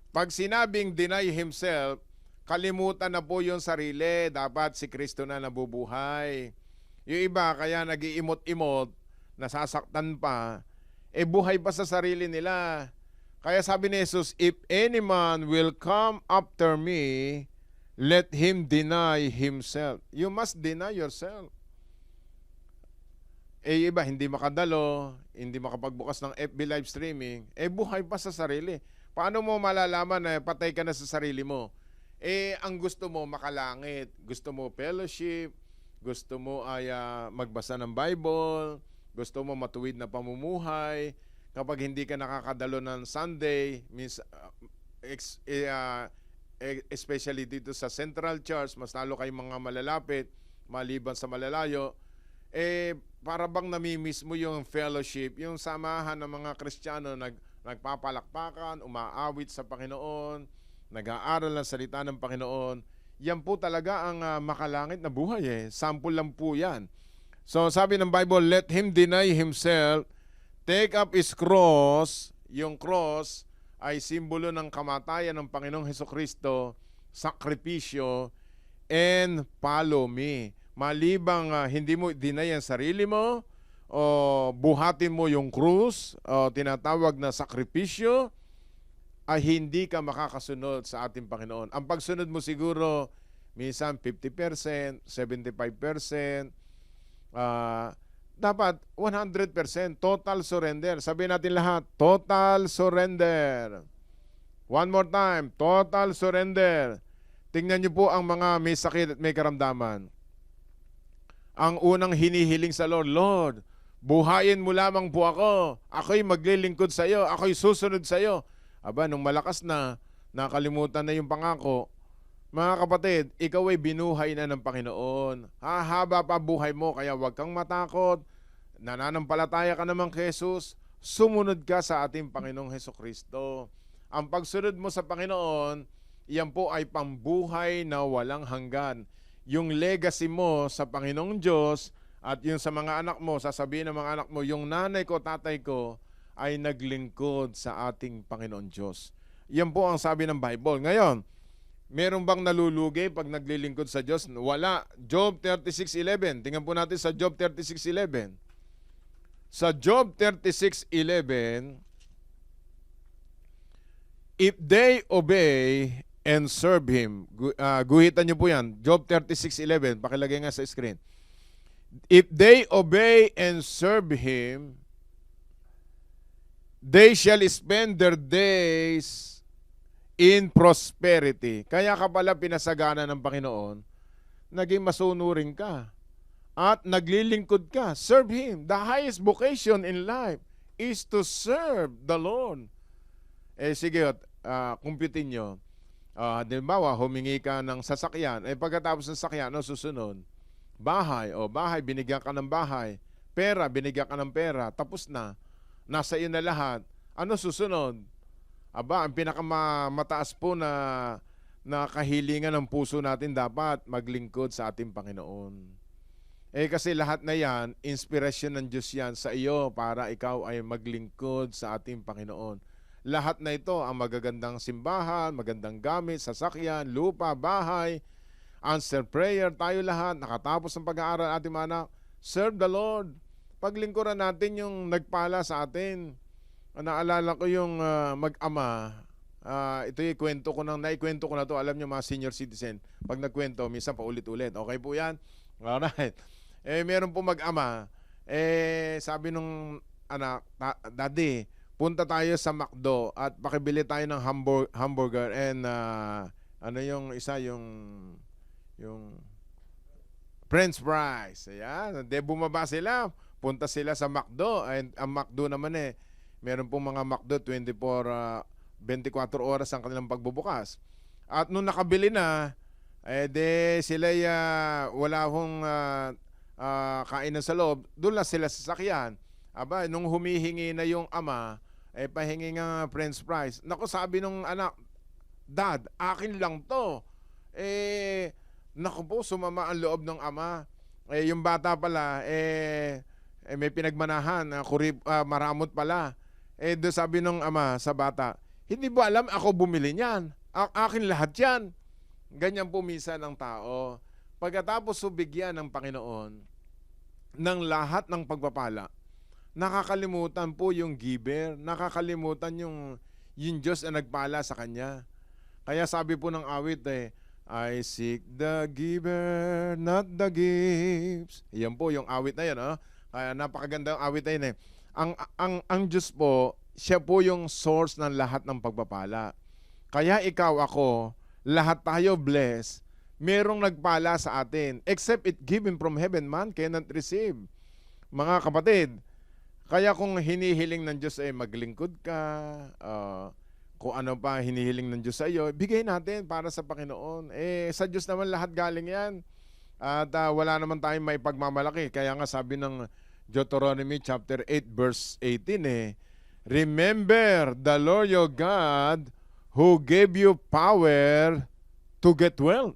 Pag sinabing deny himself, kalimutan na po yung sarili. Dapat si Kristo na nabubuhay. Yung iba, kaya nag-iimot-imot, nasasaktan pa, buhay pa sa sarili nila. Kaya sabi ni Jesus, if any man will come after me, let him deny himself. You must deny yourself. Iba, hindi makadalo, hindi makapagbukas ng FB live streaming, buhay pa sa sarili. Paano mo malalaman na patay ka na sa sarili mo? Ang gusto mo makalangit, gusto mo fellowship, gusto mo ay magbasa ng Bible, gusto mo matuwid na pamumuhay. Kapag hindi ka nakakadalo ng Sunday, especially dito sa Central Church, mas lalo kayong mga malalapit, maliban sa malalayo, para bang namimiss mo yung fellowship, yung samahan ng mga Kristiyano nagpapalakpakan, umaawit sa Panginoon, nag-aaral ng salita ng Panginoon. Yan po talaga ang makalangit na buhay. Sample lang po yan. So sabi ng Bible, let him deny himself, take up his cross. Yung cross ay simbolo ng kamatayan ng Panginoong Hesukristo, sakripisyo, and follow me. Malibang hindi mo deny ang sarili mo, o buhatin mo yung krus, o tinatawag na sakripisyo, ay hindi ka makakasunod sa ating Panginoon. Ang pagsunod mo siguro, minsan 50%, 75%, dapat 100%, total surrender. Sabihin natin lahat, total surrender. One more time, total surrender. Tingnan niyo po ang mga may sakit at may karamdaman. Ang unang hinihiling sa Lord, Lord, buhayin mo lamang po ako. Ako'y maglilingkod sa iyo. Ako'y susunod sa iyo. Aba, nung malakas na, nakalimutan na yung pangako, mga kapatid, ikaw ay binuhay na ng Panginoon. Hahaba pa buhay mo, kaya huwag kang matakot. Nananampalataya ka naman kay Jesus, sumunod ka sa ating Panginoong Hesukristo. Ang pagsunod mo sa Panginoon, iyan po ay pambuhay na walang hanggan. Yung legacy mo sa Panginoong Diyos at yung sa mga anak mo, sasabihin ng mga anak mo, yung nanay ko, tatay ko, ay naglingkod sa ating Panginoon Diyos. Yan po ang sabi ng Bible. Ngayon, meron bang nalulugi pag naglilingkod sa Diyos? Wala. Job 36:11. Tingnan po natin sa Job 36:11. Sa Job 36:11, if they obey and serve Him, guhitan niyo po yan. Job 36:11. Pakilagay nga sa screen. If they obey and serve Him, they shall spend their days in prosperity. Kaya ka pala pinasagana ng Panginoon, naging masunurin ka at naglilingkod ka. Serve Him. The highest vocation in life is to serve the Lord. Sige, kumputin nyo. Halimbawa, humingi ka ng sasakyan. Pagkatapos ng sasakyan, ano susunod? Bahay. Bahay, binigyan ka ng bahay. Pera, binigyan ka ng pera. Tapos na. Nasa iyo na lahat. Ano susunod? Aba, ang pinakamataas po na kahilingan ng puso natin dapat maglingkod sa ating Panginoon. Kasi lahat na yan, inspirasyon ng Diyos yan sa iyo para ikaw ay maglingkod sa ating Panginoon. Lahat na ito, ang magagandang simbahan, magandang gamit, sasakyan, lupa, bahay, answer prayer, tayo lahat, nakatapos ng pag-aaral ating mga anak, serve the Lord. Paglingkuran natin yung nagpala sa atin. Naalala ko yung mag-ama. Ito yung kwento ko naikwento ko na to. Alam nyo mga senior citizen, pag nagkwento, minsan paulit-ulit. Okay po yan? Alright. Meron po mag-ama. Sabi nung anak, Daddy, punta tayo sa McDo at pakibili tayo ng hamburger and ano yung isa, yung French fries. Ayan. De bumaba sila. Punta sila sa McDo. And ang McDo naman meron pong mga McDo 24 oras ang kanilang pagbubukas. At nung nakabili na, sila wala hong kainan sa loob. Doon lang sila sa sakyan. Aba, nung humihingi na yung ama, pahingi nga French fries. Naku, sabi nung anak, Dad, akin lang to. Naku po, sumama ang loob ng ama. Yung bata pala, may pinagmanahan, maramot pala. Doon sabi nung ama sa bata, hindi ba alam ako bumili niyan? Akin lahat yan. Ganyan po minsan ang tao. Pagkatapos subigyan ng Panginoon ng lahat ng pagpapala, nakakalimutan po yung giver, nakakalimutan yung Diyos na nagpala sa kanya. Kaya sabi po ng awit I seek the giver, not the gifts. Yan po yung awit na yan. Kaya napakaganda yung awit na yun. Ang Diyos po, siya po yung source ng lahat ng pagpapala. Kaya ikaw, ako, lahat tayo blessed. Merong nagpala sa atin. Except it given from heaven, man cannot receive. Mga kapatid, kaya kung hinihiling ng Diyos maglingkod ka, kung ano pa hinihiling ng Diyos sa iyo, bigay natin para sa Panginoon. Sa Diyos naman lahat galing yan. At wala naman tayong may pagmamalaki. Kaya nga sabi ng Deuteronomy chapter 8 verse 18 remember the Lord your God who gave you power to get wealth.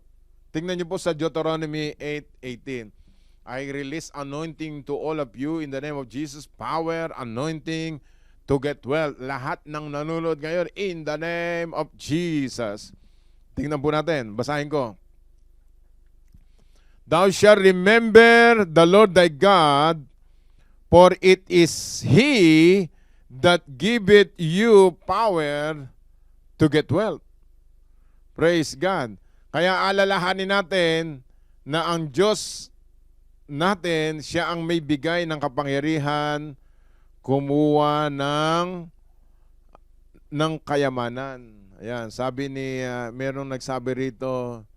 Tingnan niyo po sa Deuteronomy 8:18. I release anointing to all of you in the name of Jesus. Power, anointing, to get wealth. Lahat ng nanonood ngayon in the name of Jesus. Tingnan po natin. Basahin ko. Thou shalt remember the Lord thy God, for it is He that giveth you power to get wealth. Praise God. Kaya alalahanin natin na ang Diyos natin, siya ang may bigay ng kapangyarihan kumuha ng kayamanan. Ayan, sabi ni, merong nagsabi rito,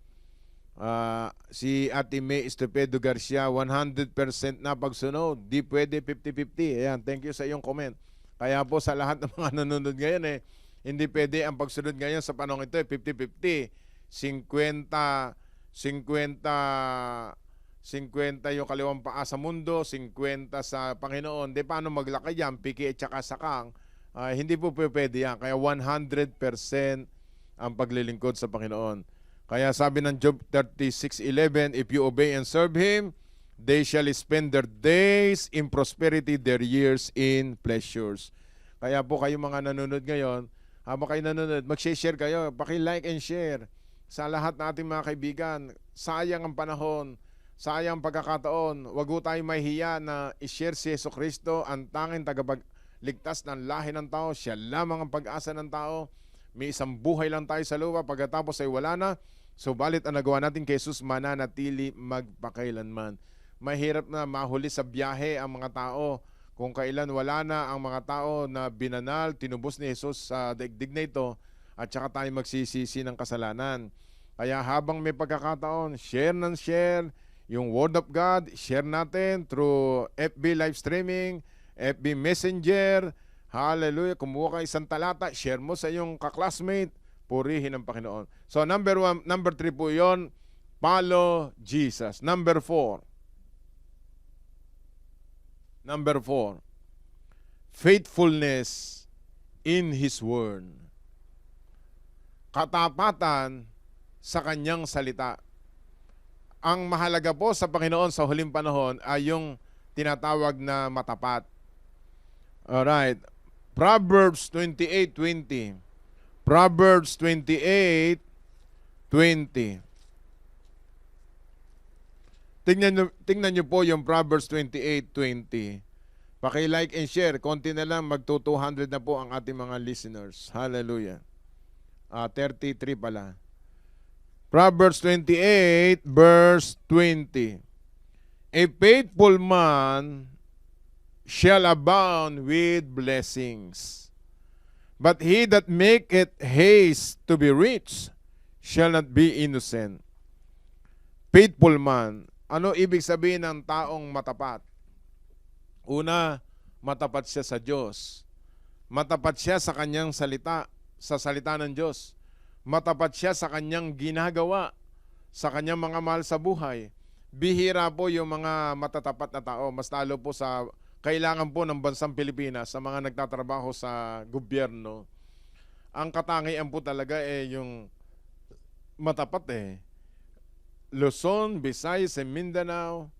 si Ate May Estupedo Garcia, 100% na pagsunod. Di pwede 50-50. Ayan, thank you sa iyong comment. Kaya po sa lahat ng mga nanonood ngayon, hindi pwede ang pagsunod ngayon sa panahon ito, 50-50. 50 yung kaliwang paa sa mundo, 50 sa Panginoon. Di paano maglakay yan? Piki at saka sakang. Hindi po pwede yan. Kaya 100% ang paglilingkod sa Panginoon. Kaya sabi ng Job 36:11, if you obey and serve Him, they shall spend their days in prosperity, their years in pleasures. Kaya po kayo mga nanonood ngayon, habang kayo nanonood, mag-share kayo, paki-like and share sa lahat ng ating mga kaibigan. Sayang ang panahon, sayang ang pagkakataon. Huwag po tayong mahihiya na i-share si Jesucristo, ang tanging tagapagligtas ng lahi ng tao. Siya lamang ang pag-asa ng tao. May isang buhay lang tayo sa lupa, pagkatapos ay wala na. Subalit ang nagawa natin kay Jesus mananatili magpakailanman. Mahirap na mahuli sa biyahe ang mga tao kung kailan wala na ang mga tao na binanal, tinubos ni Jesus sa daigdig na ito, at saka tayo magsisisi ng kasalanan. Kaya habang may pagkakataon, share ng share yung Word of God, share natin through FB live streaming, FB Messenger. Hallelujah. Kumuha ka isang talata, share mo sa iyong kaklasmate, purihin ang Panginoon. So number 3 po yon, follow Jesus. Number 4, faithfulness in His Word. Katapatan sa Kanyang salita. Ang mahalaga po sa Panginoon sa huling panahon ay yung tinatawag na matapat. Alright. Proverbs 28:20. Proverbs 28:20. Tingnan nyo po yung Proverbs 28:20. Paki-like and share. Konti na lang, magto-200 na po ang ating mga listeners. Hallelujah. 33 pala. Proverbs 28 verse 20. A faithful man shall abound with blessings. But he that maketh haste to be rich shall not be innocent. Faithful man. Ano ibig sabihin ng taong matapat? Una, matapat siya sa Diyos. Matapat siya sa kanyang salita, sa salita ng Diyos. Matapat siya sa kanyang ginagawa, sa kanyang mga mahal sa buhay. Bihira po yung mga matatapat na tao, mas lalo po sa kailangan po ng bansang Pilipinas, sa mga nagtatrabaho sa gobyerno. Ang katangian po talaga yung matapat Luzon, Visayas, and Mindanao,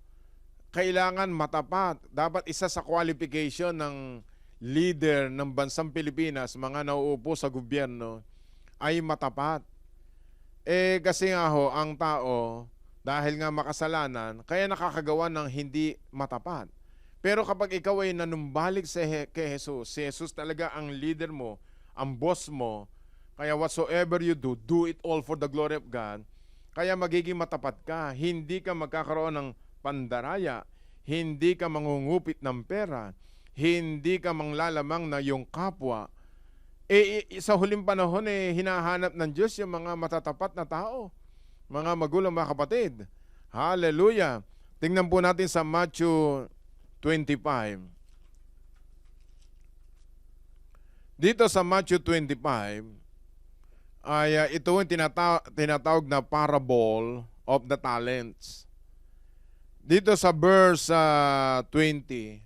kailangan matapat. Dapat isa sa qualification ng leader ng bansang Pilipinas, mga nauupo sa gobyerno, ay matapat. Kasi nga ho, ang tao, dahil nga makasalanan, kaya nakakagawa ng hindi matapat. Pero kapag ikaw ay nanumbalik kay Jesus, si Jesus talaga ang leader mo, ang boss mo, kaya whatsoever you do, do it all for the glory of God. Kaya magiging matapat ka, hindi ka magkakaroon ng pandaraya, hindi ka mangungupit ng pera, hindi ka manglalamang na yung kapwa. Sa huling panahon hinahanap ng Diyos yung mga matatapat na tao, mga magulang, mga kapatid. Hallelujah! Tingnan po natin sa Matthew 25. Dito sa Matthew 25, ay ito yung tinatawag na parable of the talents. Dito sa verse 20,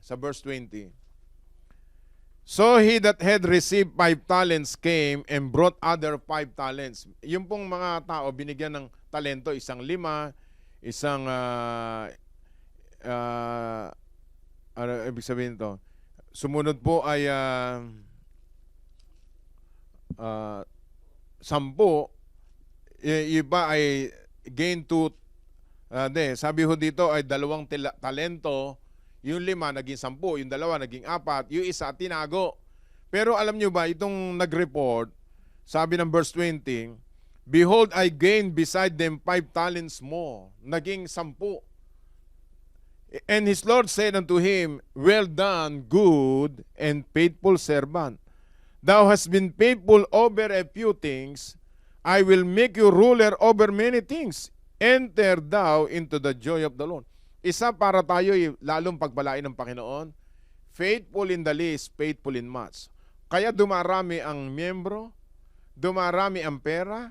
So he that had received 5 talents came and brought other 5 talents. Yung pong mga tao binigyan ng talento, isang 5, isang ano ibig sabihin to? Sumunod po ay 10, iba ay gain 2. Sabi ho dito ay 2 talento, yung 5 naging 10, yung 2 naging 4, yung isa tinago. Pero alam nyo ba, itong nag-report, sabi ng verse 20, Behold, I gained beside them 5 talents more. Naging 10. And his Lord said unto him, Well done, good and faithful servant. Thou hast been faithful over a few things, I will make you ruler over many things. Enter thou into the joy of the Lord. Isa para tayo lalong pagpalain ng Panginoon. Faithful in the least, faithful in much. Kaya dumarami ang miyembro, dumarami ang pera,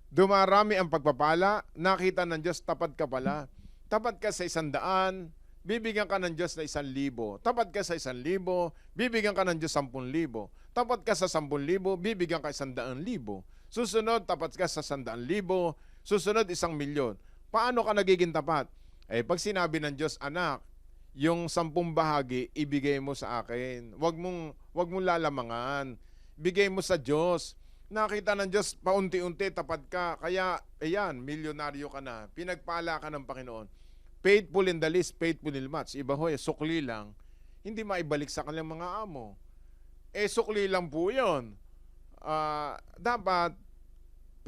dumarami ang pagpapala, nakita ng Diyos, tapat ka pala. Tapat ka sa 100, bibigyan ka ng Diyos na 1,000. Tapat ka sa 1,000, bibigyan ka ng Diyos 10,000. Tapat ka sa 10,000, bibigyan ka 100,000. Susunod, tapat ka sa 100,000. Susunod, 1,000,000. Paano ka nagiging tapat? Pag sinabi ng Diyos, anak, yung 10 bahagi, ibigay mo sa akin. Wag mong lalamangan. Bigay mo sa Diyos. Nakita ng Diyos, paunti-unti, tapat ka. Kaya, ayan, milyonaryo ka na. Pinagpala ka ng Panginoon. Faithful in the least, faithful in much. Iba ho, sukli lang. Hindi maibalik sa kanilang mga amo. Sukli lang po yun. Dapat,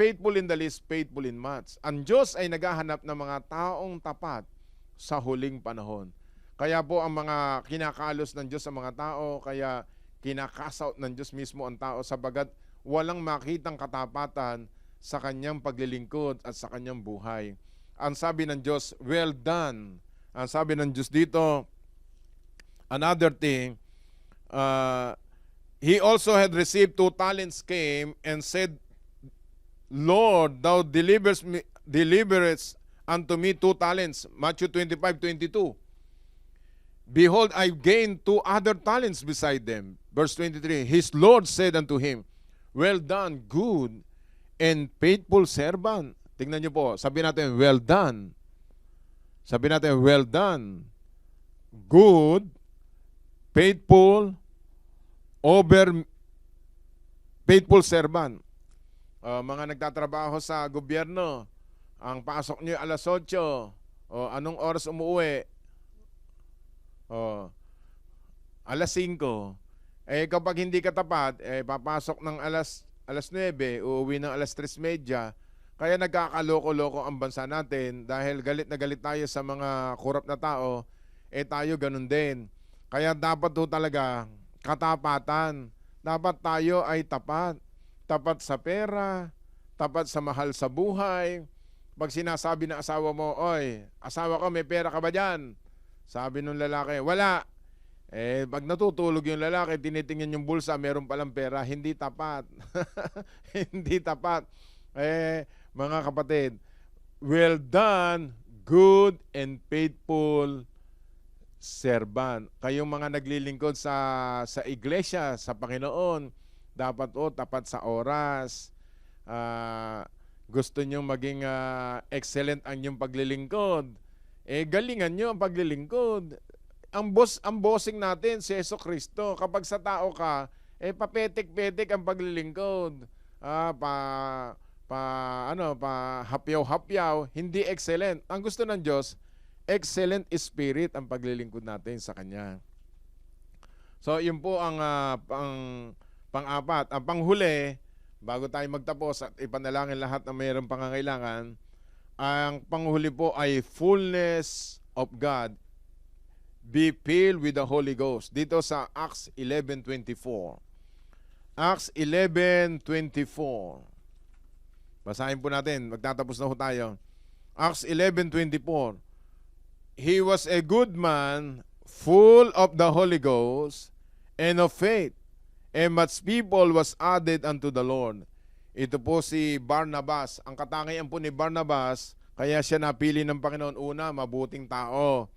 faithful in the least, faithful in much. Ang Diyos ay naghahanap ng mga taong tapat sa huling panahon. Kaya po ang mga kinakalos ng Diyos sa mga tao, kaya kinakasout ng Diyos mismo ang tao sabagat walang makitang katapatan sa kanyang paglilingkod at sa kanyang buhay. Ang sabi ng Diyos, well done. Ang sabi ng Diyos dito, another thing, he also had received 2 talents came and said, Lord, thou deliverest unto me 2 talents. Matthew 25:22. Behold, I gained 2 other talents beside them. Verse 23, his Lord said unto him, Well done, good and faithful servant. Tingnan niyo po, sabi natin, well done. Sabi natin, well done. Good, faithful, faithful servant. Mga nagtatrabaho sa gobyerno, ang pasok niyo alas 8, anong oras umuwi? Alas 5. Kapag hindi ka tapat, papasok ng alas 9, uuwi ng alas 3:30. Kaya nagkakaloko-loko ang bansa natin dahil galit na galit tayo sa mga korap na tao, tayo ganun din. Kaya dapat ho talaga katapatan. Dapat tayo ay tapat. Tapat sa pera, tapat sa mahal sa buhay. Pag sinasabi ng asawa mo, "Oy, asawa ko, may pera ka ba dyan?" Sabi nung lalaki, "Wala." Pag natutulog yung lalaki, tinitingnan yung bulsa, meron palang pera, hindi tapat. Hindi tapat. Mga kapatid, well done, good and faithful servant. Kayong mga naglilingkod sa iglesia, sa Panginoon, dapat tapat sa oras. Gusto nyo maging excellent ang inyong paglilingkod. Galingan nyo ang paglilingkod. Ang bossing natin, si Yeso Cristo. Kapag sa tao ka, papetik-petik ang paglilingkod. Hapyaw-hapyaw, hindi excellent. Ang gusto ng Diyos, excellent spirit ang paglilingkod natin sa Kanya. So, yun po ang pang-apat. Ang panghuli, bago tayo magtapos at ipanalangin lahat na mayroong pangangailangan, ang panghuli po ay fullness of God. Be filled with the Holy Ghost. Dito sa Acts 11:24. Acts 11:24. Basahin po natin. Magtatapos na ho tayo. Acts 11:24. He was a good man, full of the Holy Ghost and of faith, and much people was added unto the Lord. Ito po si Barnabas. Ang katangian po ni Barnabas, kaya siya napili ng Panginoon. Una, mabuting tao.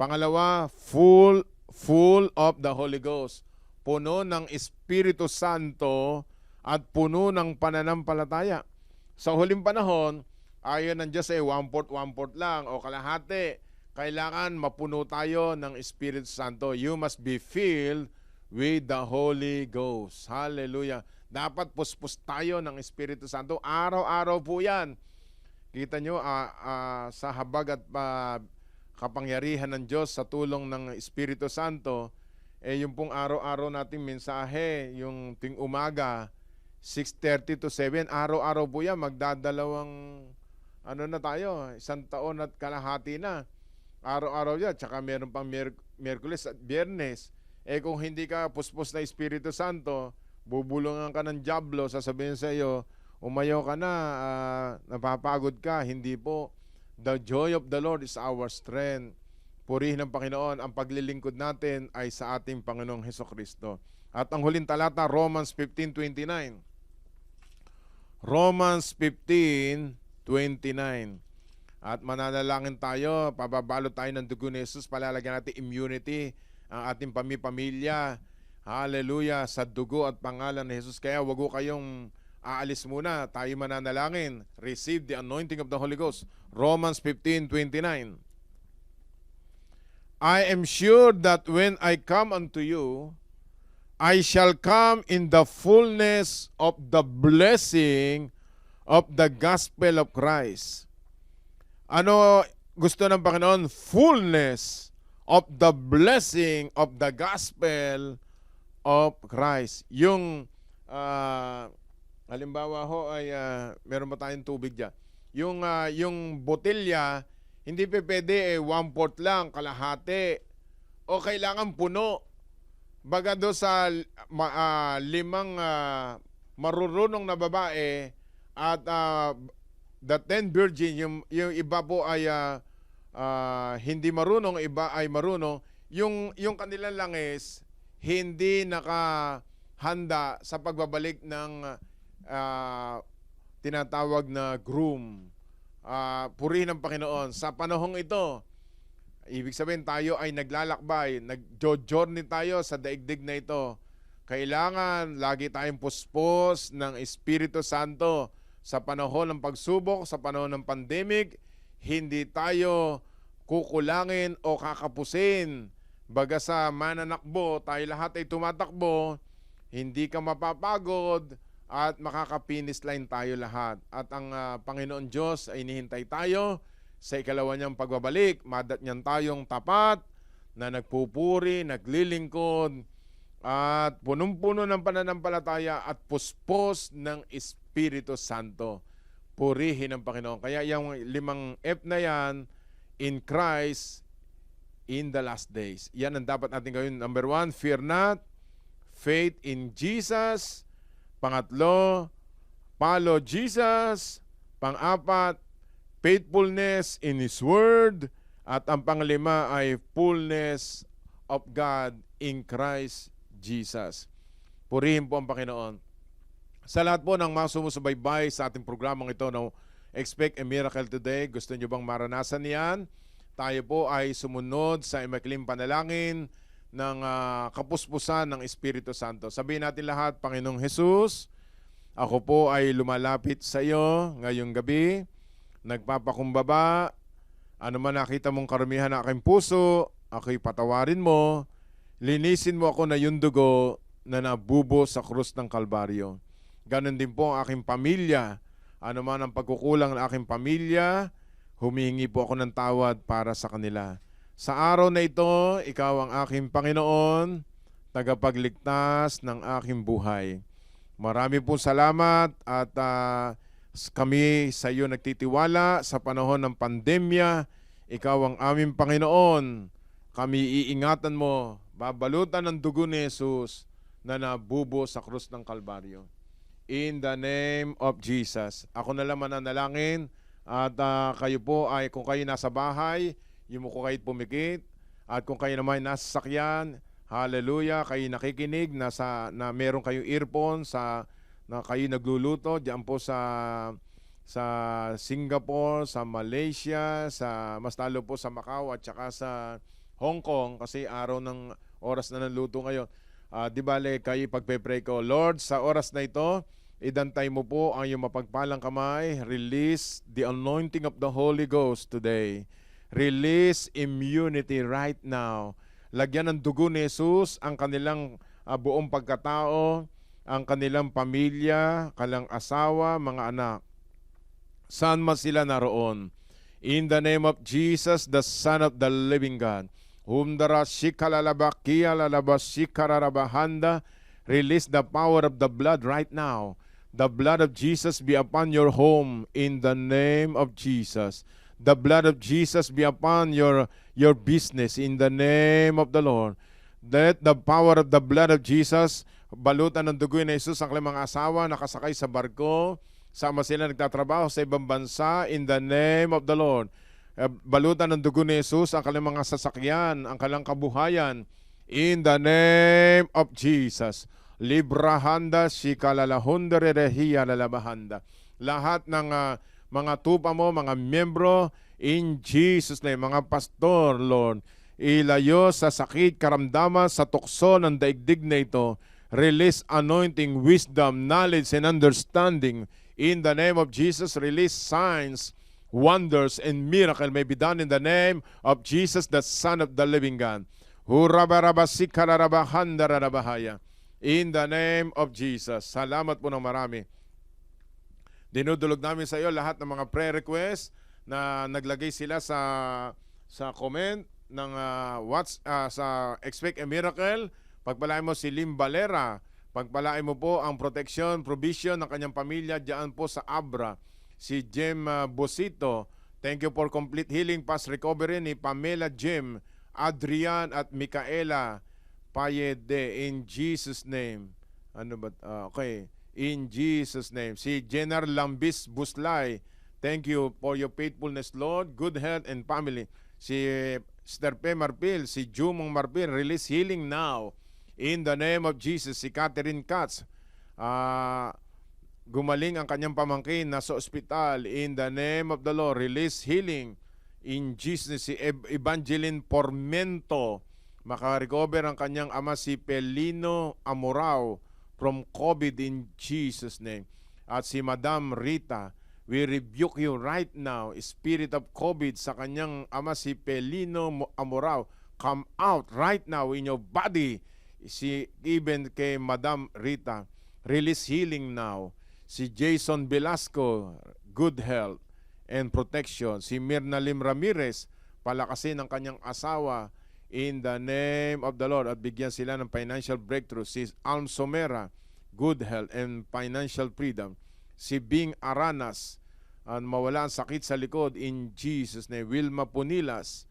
Pangalawa, full of the Holy Ghost. Puno ng Espiritu Santo at puno ng pananampalataya. Sa huling panahon, ayon ng Diyos one-fourth lang o kalahati. Kailangan mapuno tayo ng Espiritu Santo. You must be filled with the Holy Ghost. Hallelujah. Dapat puspos tayo ng Espiritu Santo. Araw-araw po yan. Kita nyo, sa habag at kapangyarihan ng Diyos sa tulong ng Espiritu Santo, yung pong araw-araw nating mensahe, yung ting umaga, 6:30 to 7, araw-araw po yan, magdadalawang, na tayo, 1 taon at kalahati na. Araw-araw yan, tsaka meron pang Miyerkules at Biyernes. Kung hindi ka puspos na Espiritu Santo, bubulungan ka ng dyablo, sasabihin sa iyo, umayaw ka na, napapagod ka. Hindi po. The joy of the Lord is our strength. Purihin ng Panginoon, ang paglilingkod natin ay sa ating Panginoong Hesukristo. At ang huling talata, Romans 15:29. Romans 15:29. At mananalangin tayo, pababalot tayo ng dugo ni Jesus, palalagyan natin immunity ang ating pamilya. Hallelujah, sa dugo at pangalan ni Jesus. Kaya wag ko kayong aalis muna, tayo mananalangin. Receive the anointing of the Holy Ghost. Romans 15:29. I am sure that when I come unto you, I shall come in the fullness of the blessing of the gospel of Christ. Ano gusto ng Panginoon? Fullness of the blessing of the gospel of Christ. Yung halimbawa ho ay meron ba tayong tubig dyan? Yung botelya, hindi pwede 1/4 lang, kalahati. O kailangan puno. Baga do sa 5 marurunong na babae at the 10 virgin, yung iba po ay hindi marunong, iba ay marunong. Yung kanilang langis, hindi nakahanda sa pagbabalik ng tinatawag na groom. Purihin ng Panginoon. Sa panahong ito, ibig sabihin tayo ay naglalakbay, nag-journey tayo sa daigdig na ito. Kailangan lagi tayong puspos ng Espiritu Santo sa panahon ng pagsubok, sa panahon ng pandemic. Hindi tayo kukulangin o kakapusin. Baga sa mananakbo, tayo lahat ay tumatakbo, hindi ka mapapagod at makaka-finish line tayo lahat. At ang Panginoon Diyos ay inihintay tayo sa ikalawa niyang pagbabalik. Madat niyan tayong tapat na nagpupuri, naglilingkod, at punong-puno ng pananampalataya at puspos ng Espiritu Santo. Purihin ng Panginoon. Kaya yung 5 F na yan, in Christ, in the last days. Yan ang dapat natin gawin. Number 1, fear not. Faith in Jesus. Pangatlo, follow Jesus. Pang-apat, faithfulness in His Word. At ang panglima ay fullness of God in Christ Jesus. Purihin po ang Panginoon. Sa lahat po ng mga sumusubaybay sa ating programang ito, no, Expect a Miracle Today, gusto nyo bang maranasan yan? Tayo po ay sumunod sa imakling panalangin ng kapuspusan ng Espiritu Santo. Sabihin natin lahat, Panginoong Jesus, ako po ay lumalapit sa iyo ngayong gabi, nagpapakumbaba, ano man nakita mong karumihan na aking puso, ako'y patawarin mo, linisin mo ako na yung dugo na nabubo sa krus ng Kalbaryo. Ganon din po ang aking pamilya, ano man ang pagkukulang ng aking pamilya, humingi po ako ng tawad para sa kanila. Sa araw na ito, ikaw ang aking Panginoon, tagapagligtas ng aking buhay. Marami po salamat at kami sa iyo nagtitiwala sa panahon ng pandemya. Ikaw ang aming Panginoon. Kami iingatan mo, babalutan ng dugo ni Jesus na nabubo sa krus ng Kalbaryo. In the name of Jesus. Ako na lang mananalangin at kayo po ay kung kayo nasa bahay, yung ko kayo pumikit. At kung kayo naman nasa sakyan, hallelujah, kayo nakikinig na meron kayong earphone na kayo nagluluto diyan po sa Singapore, sa Malaysia, mas lalo po sa Macau at saka sa Hong Kong kasi araw ng oras na ng luto ngayon. Di bale kayo pagpe-pray ko, Lord, sa oras na ito, idantay mo po ang iyong mapagpalang kamay. Release the anointing of the Holy Ghost today. Release immunity right now. Lagyan ng dugo ni Jesus ang kanilang buong pagkatao, ang kanilang pamilya, kanilang asawa, mga anak. Saan man sila naroon. In the name of Jesus, the Son of the living God. Humdara shikalalabakia lalabashikararabahanda. Release the power of the blood right now. The blood of Jesus be upon your home in the name of Jesus. The blood of Jesus be upon your business in the name of the Lord. Let the power of the blood of Jesus, balutan ng dugo ni Jesus ang kanilang mga asawa nakasakay sa barko, sama sila nagtatrabaho sa ibang bansa in the name of the Lord. Balutan ng dugo ni Jesus ang kanilang mga sasakyan, ang kanilang kabuhayan in the name of Jesus. Librahanda shikalalahundere rehiya lalabahanda. Lahat ng mga tupa mo, mga miyembro, in Jesus name, mga pastor, Lord, ilayo sa sakit, karamdaman, sa tukso ng daigdig na ito. Release anointing, wisdom, knowledge, and understanding. In the name of Jesus, release signs, wonders, and miracle may be done in the name of Jesus, the Son of the living God. Hurabarabasikararabahandarabahaya. In the name of Jesus. Salamat po ng marami. Dinudulog namin sa iyo lahat ng mga prayer request na naglagay sila sa comment ng sa Expect a Miracle. Pagpalain mo si Lim Valera. Pagpalain mo po ang protection, provision ng kanyang pamilya diyan po sa Abra. Si Jem Bosito. Thank you for complete healing, fast recovery ni Pamela Jem, Adrian at Micaela Payede, in Jesus name. Ano ba? Okay. In Jesus name. Si Jenar Lambis Buslay, thank you for your faithfulness, Lord. Good health and family. Si Sterpe Marpil, si Jumong Marpil, release healing now. In the name of Jesus. Si Catherine Katz, gumaling ang kanyang pamangkin na sa ospital. In the name of the Lord, release healing. In Jesus. Si Evangeline Pormento, makarecover ang kanyang ama si Pelino Amorao from COVID in Jesus name. At si Madam Rita, we rebuke you right now, spirit of COVID sa kanyang ama si Pelino Amorao. Come out right now in your body. Even kay Madam Rita, release healing now. Si Jason Velasco, good health and protection. Si Mirna Lim Ramirez, palakasin ang kanyang asawa in the name of the Lord at bigyan sila ng financial breakthrough. Si Alm Somera, good health and financial freedom. Si Bing Aranas, mawala ang sakit sa likod in Jesus name. Wilma Punilas,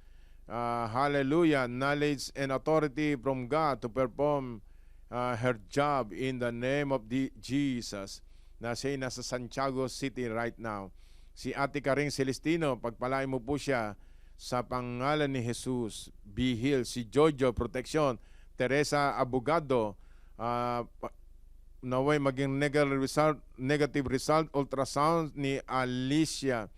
hallelujah, knowledge and authority from God to perform her job in the name of Jesus, na siya ay nasa Santiago City right now. Si Ate Karing Celestino, pagpalain mo po siya sa pangalan ni Jesus. Be healed. Si Jojo, protection. Teresa Abogado, naway maging negative result ultrasound ni Aliesa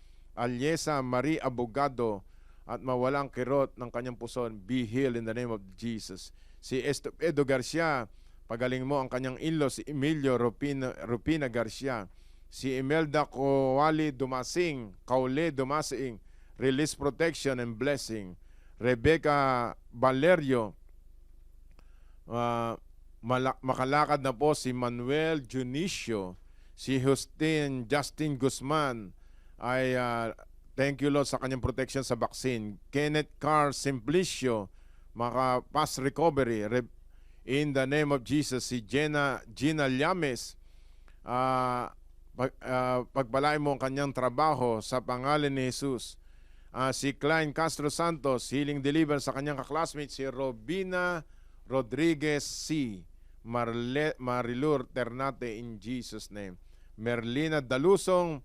Marie Abogado at mawalang kirot ng kanyang puson. Be healed in the name of Jesus. Si Edo Garcia, pagaling mo ang kanyang in-law, si Emilio Rupina Garcia. Si Imelda Kaule Dumasing, release protection and blessing. Rebecca Valerio, makalakad na po si Manuel Junicio. Si Justin Guzman ay thank you Lord sa kanyang protection sa vaccine. Kenneth Carr Simplicio, maka-pass recovery in the name of Jesus. Si Gina Llames, pagpalain mo ang kanyang trabaho sa pangalan ni Jesus. Si Klein Castro Santos, healing deliver sa kanyang kaklasmate. Si Robina Rodriguez C. Marilur Ternate in Jesus name. Merlina Dalusong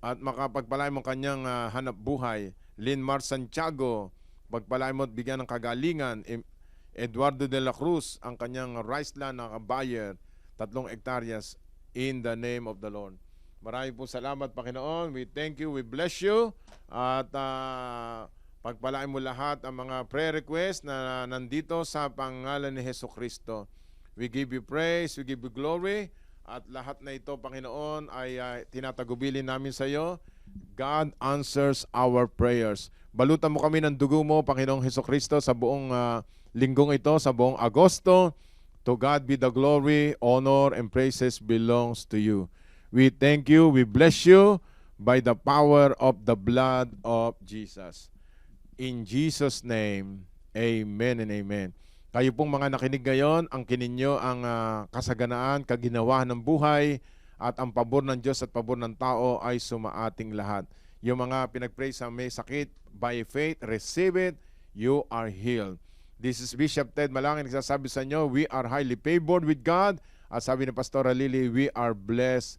at makapagpalain mo kanyang hanap buhay. Linmar Santiago, pagpalain mo at bigyan ng kagalingan. Eduardo de la Cruz, ang kanyang rice land na kabayer, 3 hektaryas, in the name of the Lord. Maraming po salamat, Panginoon. We thank you, we bless you. At pagpalain mo lahat ang mga prayer request na nandito sa pangalan ni Jesucristo. We give you praise, we give you glory. At lahat na ito, Panginoon, ay tinatagubilin namin sa iyo. God answers our prayers. Balutan mo kami ng dugo mo, Panginoong Jesucristo, sa buong linggong ito, sa buong Agosto. To God be the glory, honor, and praises belongs to you. We thank you, we bless you by the power of the blood of Jesus. In Jesus' name, amen and amen. Kayo pong mga nakinig ngayon, ang kininyo ang kasaganaan, kaginawahan ng buhay, at ang pabor ng Diyos at pabor ng tao ay sumaating lahat. Yung mga pinag-pray sa may sakit, by faith, receive it, you are healed. This is Bishop Ted Malangin, nagsasabi sa inyo, we are highly favored with God. At sabi ni Pastora Lily, we are blessed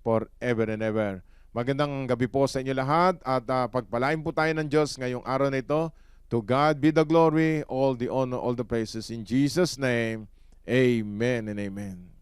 forever and ever. Magandang gabi po sa inyo lahat at pagpalain po tayo ng Diyos ngayong araw na ito. To God be the glory, all the honor, all the praises. In Jesus' name, amen and amen.